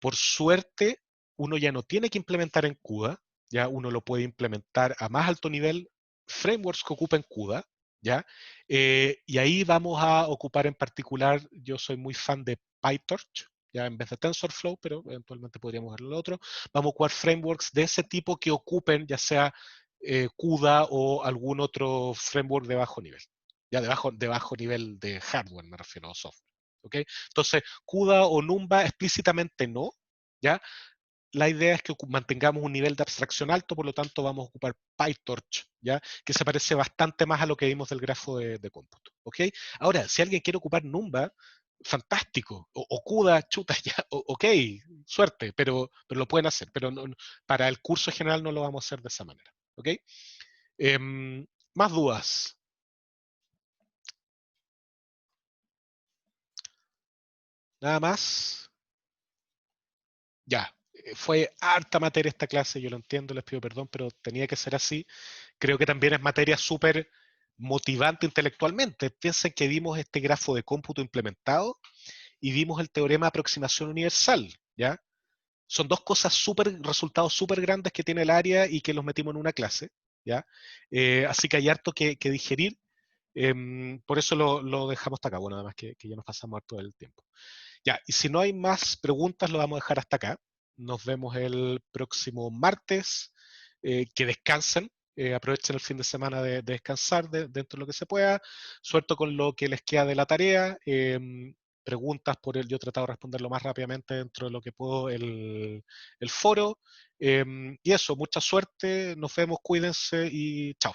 Por suerte, uno ya no tiene que implementar en CUDA, ya uno lo puede implementar a más alto nivel, frameworks que ocupen CUDA, ¿ya? Y ahí vamos a ocupar en particular, yo soy muy fan de PyTorch, ya en vez de TensorFlow, pero eventualmente podríamos ver lo otro. Vamos a ocupar frameworks de ese tipo que ocupen ya sea CUDA o algún otro framework de bajo nivel. Ya de bajo nivel de hardware me refiero, a software. ¿Okay? Entonces, CUDA o Numba explícitamente no, ¿ya? La idea es que mantengamos un nivel de abstracción alto, por lo tanto vamos a ocupar PyTorch, ¿ya? Que se parece bastante más a lo que vimos del grafo de cómputo, ¿ok? Ahora, si alguien quiere ocupar Numba, fantástico, o CUDA, chuta, ya, ok, suerte, pero lo pueden hacer, pero para el curso general no lo vamos a hacer de esa manera, ¿ok? Más dudas. Nada más. Ya, fue harta materia esta clase, yo lo entiendo, les pido perdón, pero tenía que ser así. Creo que también es materia súper motivante intelectualmente. Piensen que vimos este grafo de cómputo implementado y vimos el teorema de aproximación universal, ¿ya? Son dos cosas resultados súper grandes que tiene el área y que los metimos en una clase, ¿ya? Así que hay harto que digerir, por eso lo dejamos hasta acá, bueno, además que ya nos pasamos harto del tiempo. Ya, y si no hay más preguntas, lo vamos a dejar hasta acá. nos vemos el próximo martes. Que descansen, aprovechen el fin de semana de descansar dentro de lo que se pueda. Suerte con lo que les queda de la tarea. Preguntas por el, yo he tratado de responder lo más rápidamente dentro de lo que puedo el foro. Y eso, mucha suerte, nos vemos, cuídense y chao.